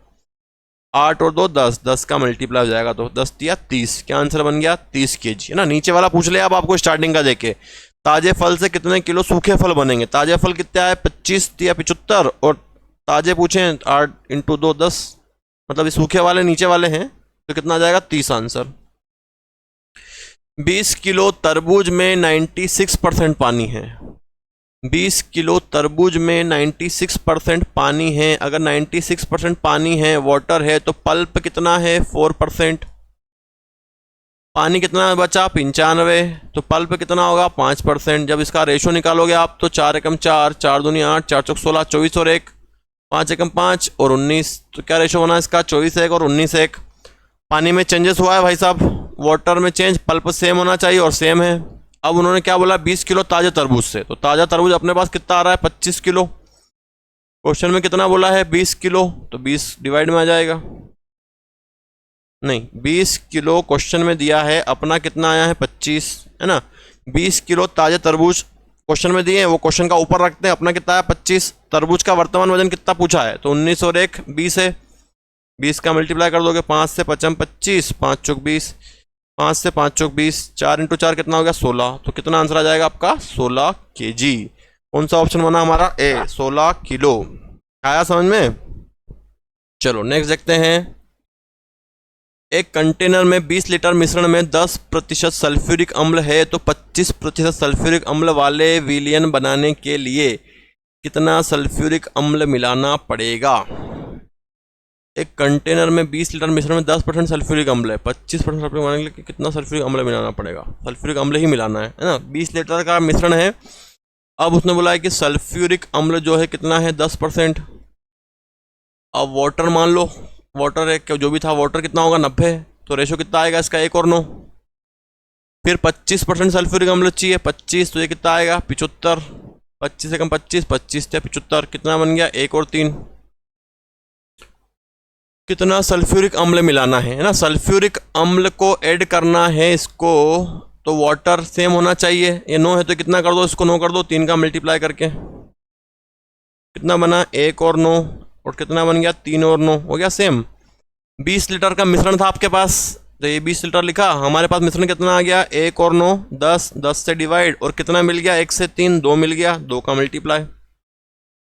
8 और 2 10, 10 का मल्टीप्लाई हो जाएगा, तो 10 दिया 30। क्या आंसर बन गया? 30 केजी, है ना। नीचे वाला पूछ लिया अब आपको स्टार्टिंग का देके, ताजे फल से कितने किलो सूखे फल बनेंगे? ताजे फल कितने आए? 25 दिया 75, और ताजे पूछे 8 इंटू 2 10, मतलब ये सूखे वाले नीचे वाले हैं, तो कितना आ जाएगा? 30 आंसर। 20 किलो तरबूज में 96% पानी है। 20 किलो तरबूज में 96% पानी है। अगर 96% पानी है, वाटर है, तो पल्प कितना है? 4%। पानी कितना बचा? 95, तो पल्प कितना होगा? 5%। जब इसका रेशो निकालोगे आप तो 4 एकम 4, 4 दूनी 8, 4 चौक 16, 24 और 1, 5 एकम 5 और 19, तो क्या रेशो बना इसका? 24 1 और 19 1। पानी में चेंजेस हुआ है भाई साहब, वाटर में चेंज, पल्प सेम होना चाहिए और सेम है। अब उन्होंने क्या बोला? 20 किलो ताजे तरबूज से, तो ताजा तरबूज अपने पास कितना आ रहा है? 25 किलो। क्वेश्चन में कितना बोला है? 20 किलो, तो 20 डिवाइड में आ जाएगा। नहीं, 20 किलो क्वेश्चन में दिया है, अपना कितना आया है? 25, है ना। 20 किलो ताजे तरबूज क्वेश्चन में दिए हैं, वो क्वेश्चन का ऊपर रखते हैं। अपना कितना है? 25। तरबूज का वर्तमान वजन कितना पूछा है? तो 19 और 1 20 है। 20 का मल्टीप्लाई कर दोगे, 5 से 5 25, 5 चौक 20, 5 से 5 चौक 20, 4 इंटू 4 कितना हो गया? 16। तो कितना आंसर आ जाएगा आपका? 16 केजी। कौन सा ऑप्शन बना हमारा? ए, 16 किलो। आया समझ में? चलो नेक्स्ट देखते हैं। एक कंटेनर में 20 लीटर मिश्रण में 10% सल्फ्यूरिक अम्ल है तो 25% सल्फ्यूरिक अम्ल वाले विलयन बनाने के लिए कितना सल्फ्यूरिक अम्ल मिलाना पड़ेगा। एक कंटेनर में 20 लीटर मिश्रण में 10% सल्फ्यूरिक अम्ल है, 25% सल्फ्यूरिक बनाने के लिए कितना सल्फ्यूरिक अम्ल मिलाना पड़ेगा। सल्फ्यूरिक अम्ल ही मिलाना है ना। 20 लीटर का मिश्रण है, अब उसने बोला है कि सल्फ्यूरिक अम्ल जो है कितना है 10%। अब वाटर मान लो, वाटर है जो भी था, वाटर कितना होगा 90, तो रेशो कितना आएगा इसका 1 और 9। फिर 25% सल्फ्यूरिक अम्ल चाहिए 25, तो ये कितना आएगा 75। 25 से कम 25, 25 से 75, कितना बन गया 1 और 3। कितना सल्फ्यूरिक अम्ल मिलाना है ना। सल्फ्यूरिक अम्ल को ऐड करना है इसको, तो वाटर सेम होना चाहिए। ये 9 है तो कितना कर दो, इसको 9 कर दो, 3 का मल्टीप्लाई करके कितना बना 1 और 9, और कितना बन गया 3 और 9, हो गया सेम। 20 लीटर का मिश्रण था आपके पास, तो ये 20 लीटर लिखा, हमारे पास मिश्रण कितना आ गया 1 और 9 10, 10 से डिवाइड, और कितना मिल गया 1 से 3 2 मिल गया, 2 का मल्टीप्लाई,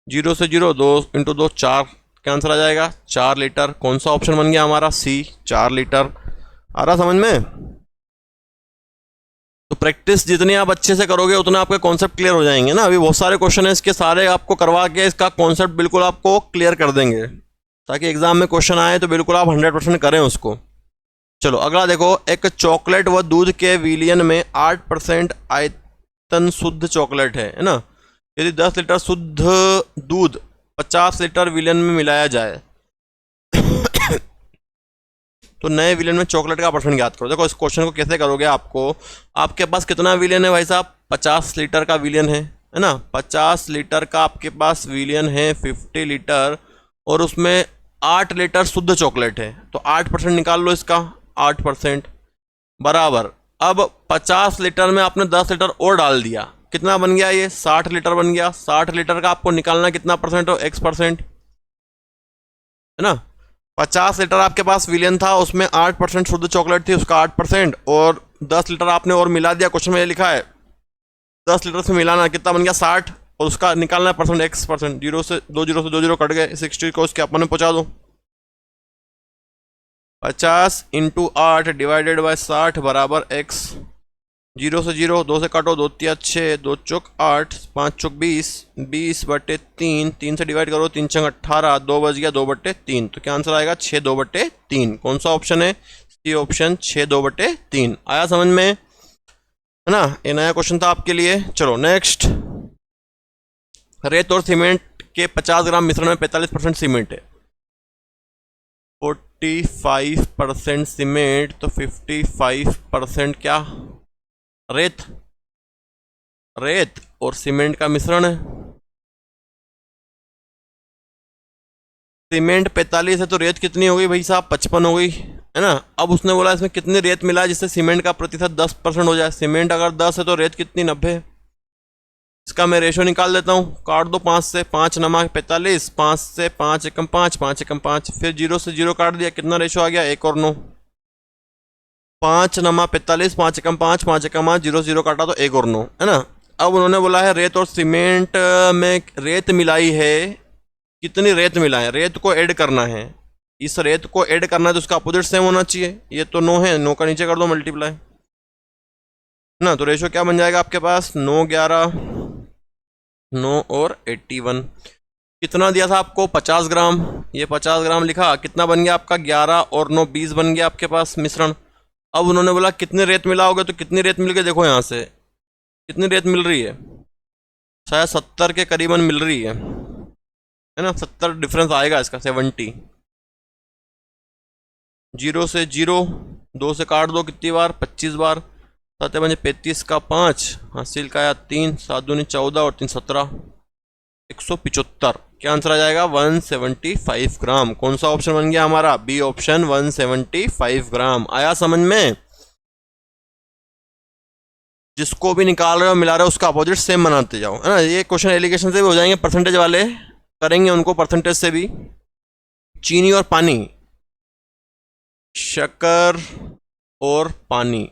0 से 0 2 इंटू 2 4, क्या आंसर आ जाएगा 4 लीटर। कौन सा ऑप्शन बन गया हमारा सी, 4 लीटर। आ रहा समझ में। तो प्रैक्टिस जितनी आप अच्छे से करोगे उतना आपके कॉन्सेप्ट क्लियर हो जाएंगे ना। अभी बहुत सारे क्वेश्चन है इसके, सारे आपको करवा के इसका कॉन्सेप्ट बिल्कुल आपको क्लियर कर देंगे, ताकि एग्जाम में क्वेश्चन आए तो बिल्कुल आप 100% करें उसको। चलो अगला देखो, एक चॉकलेट व दूध के विलयन में 8% आयतन शुद्ध चॉकलेट है ना। यदि 10 लीटर शुद्ध दूध 50 लीटर विलयन में मिलाया जाए तो नए विलयन में चॉकलेट का परसेंट ज्ञात करो। देखो इस क्वेश्चन को कैसे करोगे, आपके पास कितना विलयन है भाई साहब, 50 लीटर का विलयन है ना। 50 लीटर का आपके पास विलयन है 50 लीटर, और उसमें 8 लीटर शुद्ध चॉकलेट है, तो 8% निकाल लो इसका, 8% बराबर। अब 50 लीटर में आपने 10 लीटर और डाल दिया, कितना बन गया ये 60 लीटर बन गया। 60 लीटर का आपको निकालना कितना परसेंट हो, X% है ना। 50 लीटर आपके पास विलयन था, उसमें 8% शुद्ध चॉकलेट थी, उसका 8%, और 10 लीटर आपने और मिला दिया। क्वेश्चन में ये लिखा है 10 लीटर से मिलाना, कितना बन गया 60, और उसका निकालना है परसेंट X%। 0 से 2 0 कट गए, 60 को उसके अपन में पहुंचा दो। 50 इंटू 8 डिवाइडेड बाय 60 बराबर X। 0 से 0 2 से काटो, 2 3 6, 2 चौक 8, 5 चौक 20, 20/3, 3 से डिवाइड करो, 3 छंग 18, 2 बच गया 2/3, तो क्या आंसर आएगा 6 2/3। कौन सा ऑप्शन है, सी ऑप्शन 6 2/3। आया समझ में है ना। ये नया क्वेश्चन था आपके लिए। चलो नेक्स्ट, रेत और सीमेंट के 50 ग्राम मिश्रण में 45% सीमेंट है, 45% सीमेंट, तो 55% क्या रेत। रेत और सीमेंट का मिश्रण है। सीमेंट 45 है तो रेत कितनी हो गई भाई साहब 55 हो गई है ना। अब उसने बोला इसमें कितनी रेत मिला है जिससे सीमेंट का प्रतिशत 10% हो जाए। सीमेंट अगर 10 है तो रेत कितनी 90। इसका मैं रेशो निकाल देता हूँ, काट दो 5 से, 5 नमा 45, 5 से 5 एकम 5, 5 एकम 5, फिर 0 से 0 काट दिया, कितना रेशो आ गया 1 और 9। 5 नमा 45, 5 एकम 5, 5 एकम 5, 0 0 काटा तो 1 और 9 है ना। अब उन्होंने बोला है रेत और सीमेंट में रेत मिलाई है, कितनी रेत मिलाए, रेत को ऐड करना है। इस रेत को ऐड करना है तो उसका अपोजिट सेम होना चाहिए। ये तो 9 है, 9 का नीचे कर दो मल्टीप्लाई ना, तो रेशो क्या बन जाएगा आपके पास 9 11, 9 और 81। कितना दिया था आपको 50 ग्राम, ये 50 ग्राम लिखा, कितना बन गया आपका 11 और 9 20 बन गया आपके पास मिश्रण। अब उन्होंने बोला कितनी रेत मिलाओगे, तो कितनी रेत मिल गई, देखो यहाँ से कितनी रेत मिल रही है, शायद 70 के करीबन मिल रही है ना। 70 डिफरेंस आएगा इसका 70। 0 से 0 2 से काट दो, कितनी बार 25 बार, 7 बजे 35 का 5, हासिल का आया 3, 7 दूनी 14 और 3 17, 175। क्या आंसर आ जाएगा 175 ग्राम। कौन सा ऑप्शन बन गया हमारा, बी ऑप्शन 175 ग्राम। आया समझ में। जिसको भी निकाल रहे हो मिला रहे हो उसका अपोजिट सेम बनाते जाओ है ना। ये क्वेश्चन एलिगेशन से भी हो जाएंगे, परसेंटेज वाले करेंगे उनको परसेंटेज से भी। चीनी और पानी, शक्कर और पानी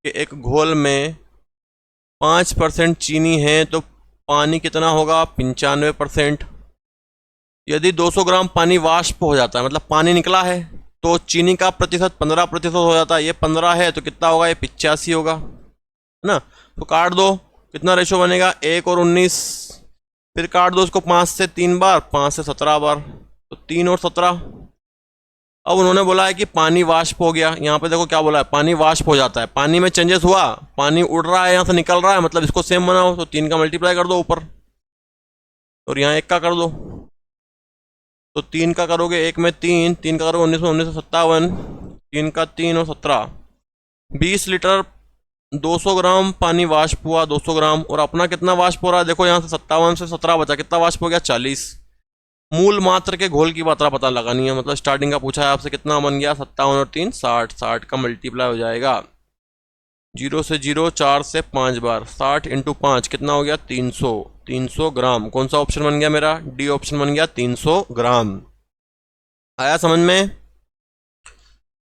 के एक घोल में 5% चीनी है तो पानी कितना होगा 95%। यदि 200 ग्राम पानी वाष्प हो जाता है, मतलब पानी निकला है, तो चीनी का प्रतिशत 15% हो जाता है, ये 15 है तो कितना होगा, ये 85 होगा, है ना। तो काट दो, कितना रेशो बनेगा, 1 और 19, फिर काट दो इसको 5 से 3 बार, 5 से 17 बार, तो 3 और 17। अब उन्होंने बोला है कि पानी वाष्प हो गया, यहाँ पे देखो क्या बोला है, पानी वाष्प हो जाता है, पानी में चेंजेस हुआ, पानी उड़ रहा है यहाँ से निकल रहा है, मतलब इसको सेम बनाओ, तो 3 का मल्टीप्लाई कर दो ऊपर और यहाँ 1 का कर दो, तो 3 का करोगे, 1 में 3, 3 का करोगे 19 में 1957, 3 का 3 और 17, 20 लीटर 200 ग्राम पानी वाष्प हुआ, 200 ग्राम। और अपना कितना वाष्प हो रहा है, देखो यहाँ से 57 से 17 बचा, कितना वाष्प हो गया, 40। मूल मात्र के घोल की मात्रा पता लगानी है, मतलब स्टार्टिंग का पूछा है आपसे, कितना बन गया, 57 और 3 60, 60 का मल्टीप्लाई हो जाएगा, 0 से 0, 4 से 5 बार, 60 इंटू 5 कितना हो गया, 300, 300 ग्राम। कौन सा ऑप्शन बन गया मेरा, डी ऑप्शन बन गया, 300 ग्राम। आया समझ में।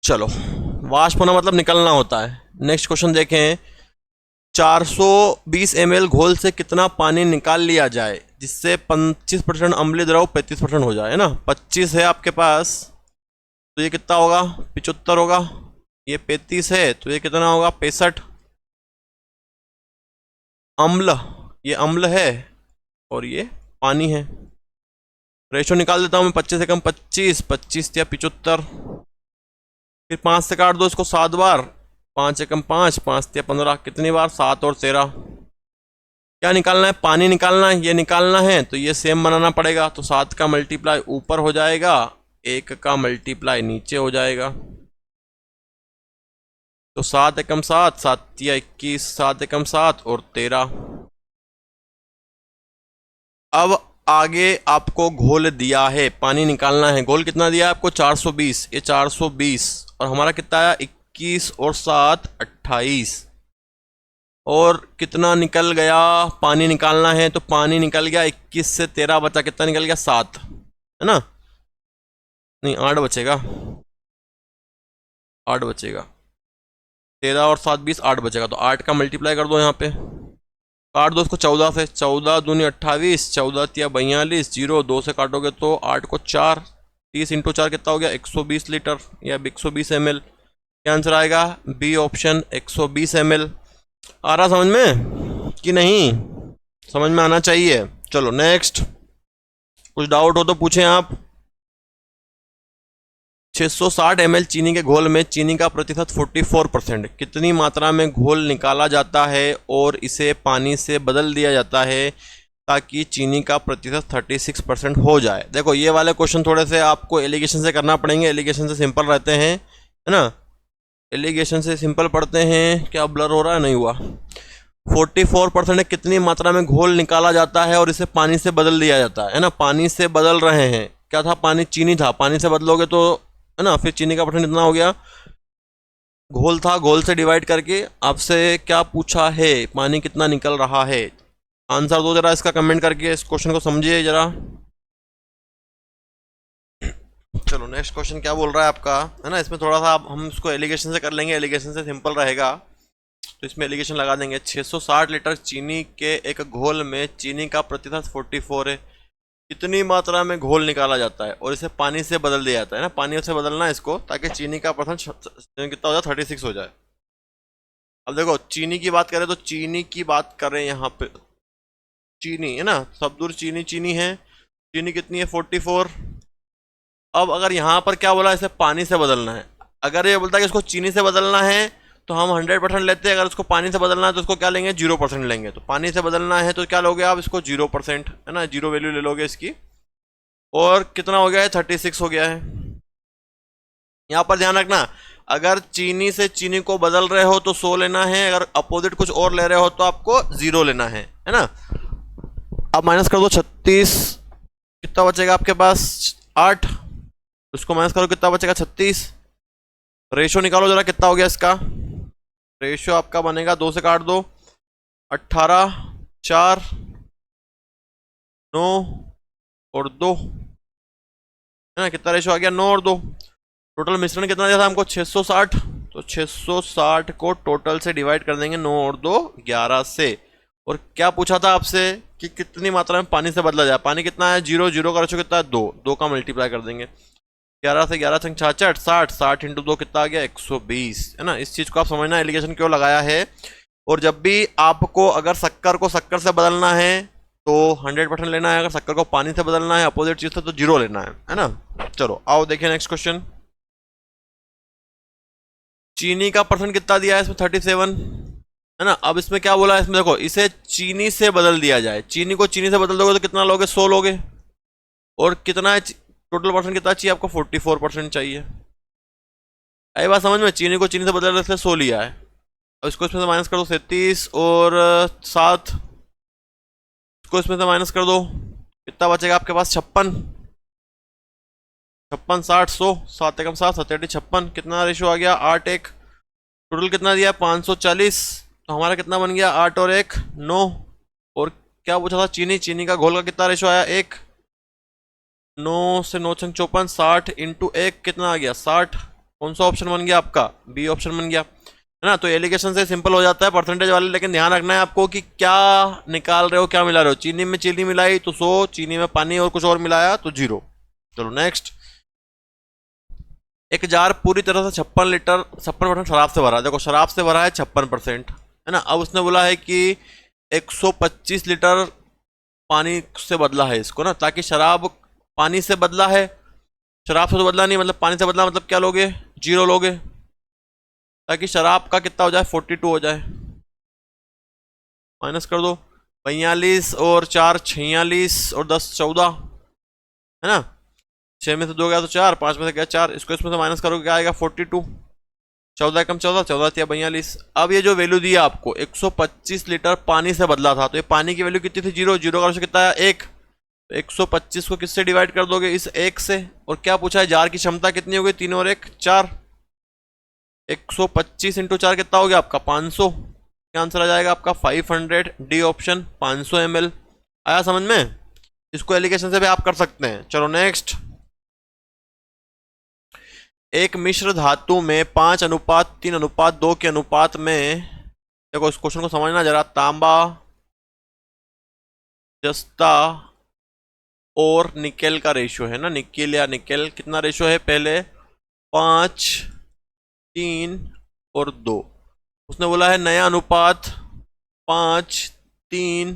चलो, वाष्प होना मतलब निकलना होता है। नेक्स्ट क्वेश्चन देखें, 420 ml घोल से कितना पानी निकाल लिया जाए जिससे 25% अम्लीय द्रव 35% हो जाए, है ना। 25 है आपके पास तो ये कितना होगा, 75 होगा, ये 35 है तो ये कितना होगा, 65। अम्ल, ये अम्ल है और ये पानी है। रेशो निकाल देता हूँ मैं, 25 से कम 25, 25 या 75, फिर 5 से काट दो इसको 7 बार, 5 एकम 5, 5 या 15, कितनी बार, 7 और 13। क्या निकालना है, पानी निकालना है, ये निकालना है तो ये सेम बनाना पड़ेगा, तो 7 का मल्टीप्लाई ऊपर हो जाएगा, 1 का मल्टीप्लाई नीचे हो जाएगा, तो 7 एकम 7, 7 या 21, 7 एकम 7 और 13। अब आगे आपको घोल दिया है, पानी निकालना है, घोल कितना दिया है आपको, 420, ये 420 और हमारा कितना आया, 21 और 7 28, और कितना निकल गया, पानी निकालना है तो पानी निकल गया, 21 से 13 बचा, कितना निकल गया, 7, है ना, नहीं 8 बचेगा, 8 बचेगा, 13 और 7 20, 8 बचेगा, तो 8 का मल्टीप्लाई कर दो यहाँ पे, काट दो इसको 14 से, 14 दूनी 28, 14 तिया 42, 0 2 से काटोगे तो 8 को 4, 30 इंटू 4 कितना हो गया, 120 लीटर या 120 ml। क्या आंसर आएगा, बी ऑप्शन 120 ml। आ रहा समझ में कि नहीं, समझ में आना चाहिए। चलो नेक्स्ट, कुछ डाउट हो तो पूछें आप। 660 ml चीनी के घोल में चीनी का प्रतिशत 44%, कितनी मात्रा में घोल निकाला जाता है और इसे पानी से बदल दिया जाता है ताकि चीनी का प्रतिशत 36% हो जाए। देखो ये वाले क्वेश्चन थोड़े से आपको एलिगेशन से करना पड़ेंगे, एलिगेशन से सिंपल रहते हैं, है ना, एलिगेशन से सिंपल पढ़ते हैं। क्या ब्लर हो रहा है, नहीं हुआ। 44% कितनी मात्रा में घोल निकाला जाता है और इसे पानी से बदल दिया जाता है ना, पानी से बदल रहे हैं, क्या था, पानी चीनी था, पानी से बदलोगे तो, है ना, फिर चीनी का परसेंट इतना हो गया, घोल था, घोल से डिवाइड करके आपसे क्या पूछा है, पानी कितना निकल रहा है। आंसर दो जरा इसका कमेंट करके, इस क्वेश्चन को समझिए जरा। चलो नेक्स्ट क्वेश्चन क्या बोल रहा है आपका, है ना, इसमें थोड़ा सा हम इसको एलिगेशन से कर लेंगे, एलिगेशन से सिंपल रहेगा तो इसमें एलिगेशन लगा देंगे। 660 लीटर चीनी के एक घोल में चीनी का प्रतिशत 44 है, कितनी मात्रा में घोल निकाला जाता है और इसे पानी से बदल दिया जाता है ना, पानी से बदलना है इसको ताकि चीनी का परसेंट कितना हो जाए, 36 हो जाए। अब देखो चीनी की बात करें तो चीनी की बात करें यहाँ पे, चीनी है ना, सब दूर चीनी चीनी है, चीनी कितनी है, 44। अब अगर यहाँ पर क्या बोला, इसे पानी से बदलना है, अगर ये बोलता है कि इसको चीनी से बदलना है तो हम 100% लेते हैं, अगर उसको पानी से बदलना है तो उसको क्या लेंगे, 0% लेंगे। तो पानी से बदलना है तो क्या लोगे आप, इसको 0%, है ना, 0 वैल्यू ले लोगे इसकी, और कितना हो गया है, 36 हो गया है। यहाँ पर ध्यान रखना, अगर चीनी से चीनी को बदल रहे हो तो 100 लेना है, अगर अपोजिट कुछ और ले रहे हो तो आपको 0 लेना है ना। अब माइनस कर दो 36, कितना बचेगा आपके पास, 8, उसको माइनस करो कितना बचेगा, 36। रेशो निकालो जरा, कितना हो गया इसका, रेशो आपका बनेगा, 2 से काट दो, 18, 4, 9 और 2, है ना, कितना रेशो आ गया, 9 और 2। टोटल मिश्रण कितना दिया था हमको, 660, तो 660 को टोटल से डिवाइड कर देंगे, 9 और 2 11 से। और क्या पूछा था आपसे कि कितनी मात्रा में पानी से बदला जाए, पानी कितना है, 0, 0 का रेशो कितना है, 2, 2 का मल्टीप्लाई कर देंगे, 11 से 11 छंग 66, 60, 60 इंटू 2 कितना आ गया 120, है ना। इस चीज को आप समझना एलिगेशन क्यों लगाया है। और जब भी आपको अगर शक्कर को शक्कर से बदलना है तो 100% लेना है, अगर शक्कर को पानी से बदलना है अपोजिट चीज से तो 0 लेना है ना। चलो आओ देखिए नेक्स्ट क्वेश्चन। चीनी का परसेंट कितना दिया है इसमें 37, है ना। अब इसमें क्या बोला है, इसमें देखो इसे चीनी से बदल दिया जाए, चीनी को चीनी से बदल दोगे तो कितना लोगे 100 लोगे। और कितना है टोटल परसेंट कितना चाहिए आपको 44% चाहिए। आई बात समझ में, चीनी को चीनी से बदल इसलिए 100 लिया है। अब इसको इसमें से माइनस कर दो 37 और 7, इसको इसमें से माइनस कर दो, कितना बचेगा आपके पास 56, 56 60 100, 7 एकम 7, 7 56, कितना रेशो आ गया 8 1। टोटल कितना दिया 540, तो हमारा कितना बन गया 8 और 1 9। और क्या पूछा था चीनी, चीनी का घोल का कितना रेशो आया 1, 9 से 9 छंग 54, 60 इंटू 1 कितना आ गया 60। कौन सा ऑप्शन बन गया आपका, बी ऑप्शन बन गया, है ना। तो एलिगेशन से सिंपल हो जाता है परसेंटेज वाले, लेकिन ध्यान रखना है आपको कि क्या निकाल रहे हो क्या मिला रहे हो। चीनी में चीनी मिलाई तो 100, चीनी में पानी और कुछ और मिलाया तो 0। चलो नेक्स्ट। एक जार पूरी तरह से 56 लीटर 56% शराब से भरा है। देखो शराब से भरा है 56%, है ना। अब उसने बोला है कि 125 लीटर पानी से बदला है इसको ना, ताकि शराब पानी से बदला है, शराब से तो बदला नहीं, मतलब पानी से बदला, मतलब क्या लोगे 0 लोगे, ताकि शराब का कितना हो जाए 42 हो जाए। माइनस कर दो 42 और 4 46 और 10 14, है ना। 6 में से 2 गया तो 4, 5 में से गया 4, इसको इसमें से माइनस करोगे क्या आएगा 42, 14 कम 14, 14 42। अब ये जो वैल्यू दी है आपको 125 लीटर पानी से बदला था, तो ये पानी की वैल्यू कितनी थी 0, 0 का कितना है 1, तो 125 को किससे डिवाइड कर दोगे इस 1 से। और क्या पूछा है जार की क्षमता कितनी होगी 3 और 1 4, 125 इंटू 4 कितना हो गया आपका 500। क्या आंसर आ जाएगा आपका 500, डी ऑप्शन 500 ml। आया समझ में, इसको एलिगेशन से भी आप कर सकते हैं। चलो नेक्स्ट। एक मिश्र धातु में 5:3:2 के अनुपात में, देखो इस क्वेश्चन को समझना जरा, तांबा जस्ता और निकेल का रेशियो है ना, निकेल या निकेल कितना रेशियो है पहले 5 3 और 2। उसने बोला है नया अनुपात 5 3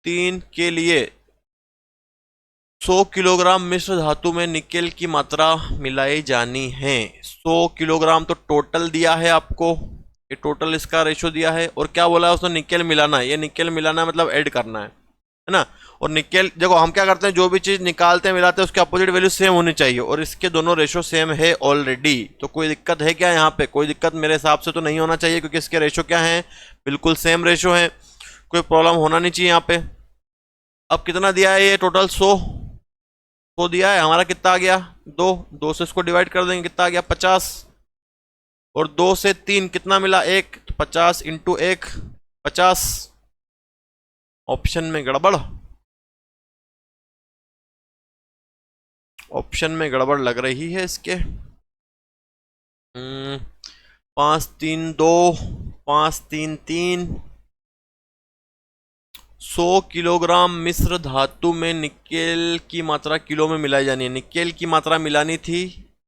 3 के लिए 100 किलोग्राम मिश्र धातु में निकेल की मात्रा मिलाई जानी है। 100 किलोग्राम तो टोटल दिया है आपको, ये टोटल इसका रेशो दिया है। और क्या बोला है उसने निकेल मिलाना है, ये निकेल मिलाना है मतलब ऐड करना है ना। और निकेल देखो हम क्या करते हैं, जो भी चीज निकालते हैं मिलाते हैं उसके अपोजिट वैल्यू सेम होनी चाहिए, और इसके दोनों रेशो सेम है ऑलरेडी। तो कोई दिक्कत है क्या यहाँ पे, कोई दिक्कत मेरे हिसाब से तो नहीं होना चाहिए, क्योंकि इसके रेशो क्या है बिल्कुल सेम रेशो है, कोई प्रॉब्लम होना नहीं चाहिए यहाँ पे। अब कितना दिया है ये टोटल 100 दिया है, हमारा कितना आ गया 2 से इसको डिवाइड कर देंगे कितना आ गया 50, और 2 से 3 कितना मिला 1, तो 50 इंटू 1 50। ऑप्शन में गड़बड़, ऑप्शन में गड़बड़ लग रही है इसके। 5 3 2 5 3 3। 100 किलोग्राम मिश्र धातु में निकेल की मात्रा किलो में मिलाई जानी है, निकेल की मात्रा मिलानी थी,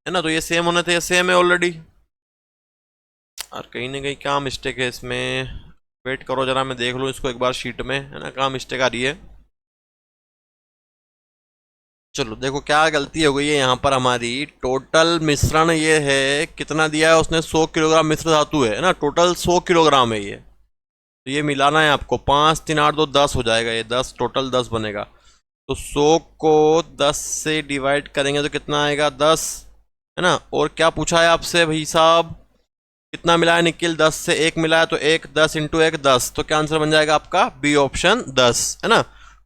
है ना। तो ये सेम होने थे, ये सेम है ऑलरेडी। और कहीं ना कहीं क्या मिस्टेक है इसमें, वेट करो जरा मैं देख लूँ इसको एक बार शीट में, है ना, कहाँ मिस्टेक आ रही है। चलो देखो क्या गलती हो गई है यहाँ पर हमारी। टोटल मिश्रण ये है कितना दिया है उसने 100 किलोग्राम मिश्र धातु है ना, टोटल 100 किलोग्राम है ये। तो ये मिलाना है आपको 5 3 8 2 10 हो जाएगा, ये 10 टोटल 10 बनेगा। तो 100 को 10 से डिवाइड करेंगे तो कितना आएगा 10, है ना। और क्या पूछा है आपसे भाई साहब, कितना मिला है निकेल 10 से 1 मिला है तो 1, 10 इंटू 1 10, तो क्या आंसर बन जाएगा आपका बी ऑप्शन 10, है ना।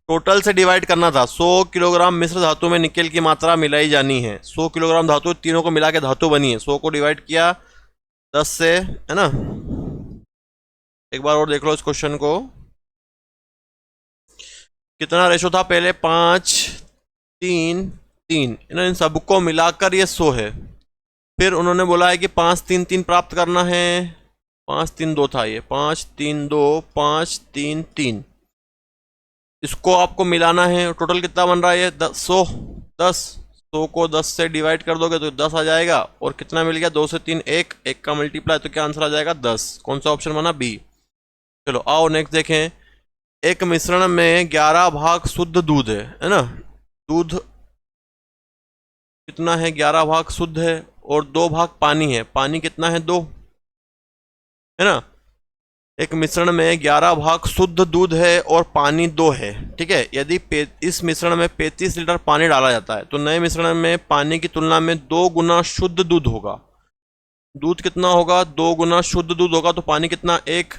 टोटल से डिवाइड करना था, 100 किलोग्राम मिश्र धातु में निकेल की मात्रा मिलाई जानी है। 100 किलोग्राम धातु, तीनों को मिला के धातु बनी है, 100 को डिवाइड किया 10 से, है ना। एक बार और देख लो इस क्वेश्चन को, कितना रेशो था पहले 5 3 3, इन सबको मिलाकर ये 100 है। फिर उन्होंने बोला है कि 5 3 3 प्राप्त करना है, 5 3 2 था ये, 5 3 2 5 3 3, इसको आपको मिलाना है। टोटल कितना बन रहा है ये 100 10 100 को 10 से डिवाइड कर दोगे तो 10 आ जाएगा, और कितना मिल गया, 2 से 3 1, 1 का मल्टीप्लाई, तो क्या आंसर आ जाएगा 10। कौन सा ऑप्शन बना, बी। चलो आओ नेक्स्ट देखें। एक मिश्रण में 11 भाग शुद्ध दूध है ना। दूध कितना है, 11 भाग शुद्ध है, और 2 भाग पानी है। पानी कितना है, 2 है ना। एक मिश्रण में 11 भाग शुद्ध दूध है और पानी 2 है, ठीक है। यदि इस मिश्रण में 35 लीटर पानी डाला जाता है तो नए मिश्रण में पानी की तुलना में 2 गुना शुद्ध दूध होगा। दूध कितना होगा, 2 गुना शुद्ध दूध होगा, तो पानी कितना, 1।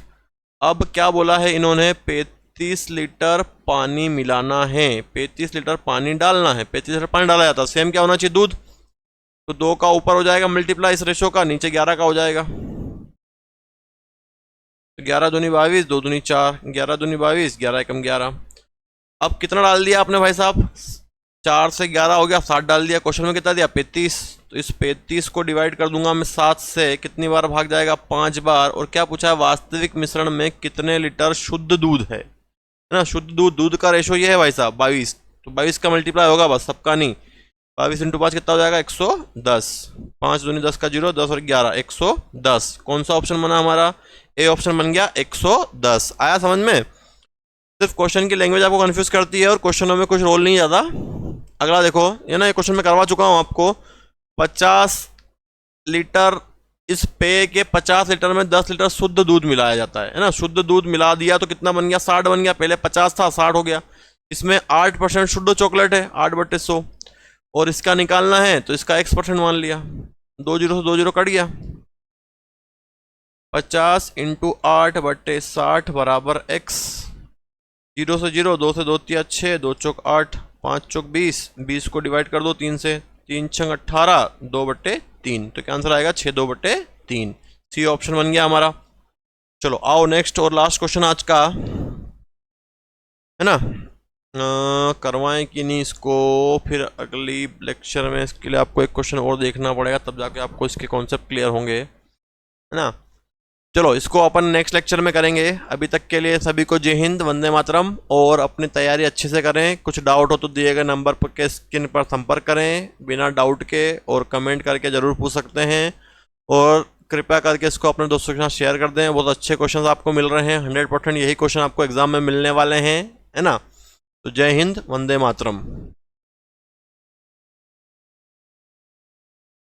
अब क्या बोला है इन्होंने, 35 लीटर पानी मिलाना है, 35 लीटर पानी डालना है। 35 लीटर पानी डाला जाता है, सेम क्या होना चाहिए, दूध। तो 2 का ऊपर हो जाएगा मल्टीप्लाई इस रेशो का, नीचे 11 का हो जाएगा। तो 11 दूनी 22, 2 दूनी 4, 11 दूनी 22, 11 एकम 11। अब कितना डाल दिया आपने भाई साहब, 4 से 11 हो गया, 7 डाल दिया। क्वेश्चन में कितना दिया, 35। तो इस 35 को डिवाइड कर दूंगा मैं 7 से, कितनी बार भाग जाएगा, 5 बार। और क्या पूछा है, वास्तविक मिश्रण में कितने लीटर शुद्ध दूध है ना। शुद्ध दूध, दूध का रेशो ये है भाई साहब 22, तो 22 का मल्टीप्लाई होगा बस, सबका नहीं। 22 इंटू 5 कितना हो जाएगा, 110। 5 दूनी 10 का 0, 10 और 11, 110। कौन सा ऑप्शन बना हमारा, ए ऑप्शन बन गया 110। आया समझ में। सिर्फ क्वेश्चन की लैंग्वेज आपको कंफ्यूज करती है और क्वेश्चनों में कुछ रोल नहीं जाता। अगला देखो, ये ना, ये क्वेश्चन मैं करवा चुका हूं आपको। 50 लीटर, इस पेय के 50 लीटर में 10 लीटर शुद्ध दूध मिलाया जाता है ना। शुद्ध दूध मिला दिया तो कितना बन गया, 60 बन गया। पहले 50 था, 60 हो गया। इसमें 8% शुद्ध चॉकलेट है, 8/100, और इसका निकालना है तो इसका x% मान लिया। 2 जीरो से 2 जीरो कट गया। 50 इंटू 8/60 बराबर x। 0 से 0, 2 से 2 तिया 6, 2 चौक 8, 5 चौक 20, 20 को डिवाइड कर दो 3 से, 3 छंग 18, 2/3। तो क्या आंसर आएगा, 6 2/3। सी ऑप्शन बन गया हमारा। चलो आओ नेक्स्ट और लास्ट क्वेश्चन आज का, है ना। करवाएं कि नहीं इसको, फिर अगली लेक्चर में इसके लिए आपको एक क्वेश्चन और देखना पड़ेगा, तब जाके आपको इसके कॉन्सेप्ट क्लियर होंगे, है ना। चलो इसको अपन नेक्स्ट लेक्चर में करेंगे। अभी तक के लिए सभी को जय हिंद, वंदे मातरम, और अपनी तैयारी अच्छे से करें। कुछ डाउट हो तो दिए गए नंबर पर के स्क्रीन पर संपर्क करें बिना डाउट के, और कमेंट करके ज़रूर पूछ सकते हैं। और कृपया करके इसको अपने दोस्तों के साथ शेयर कर दें। बहुत अच्छे क्वेश्चन आपको मिल रहे हैं, 100% यही क्वेश्चन आपको एग्जाम में मिलने वाले हैं, है ना। तो जय हिंद, वंदे मातरम।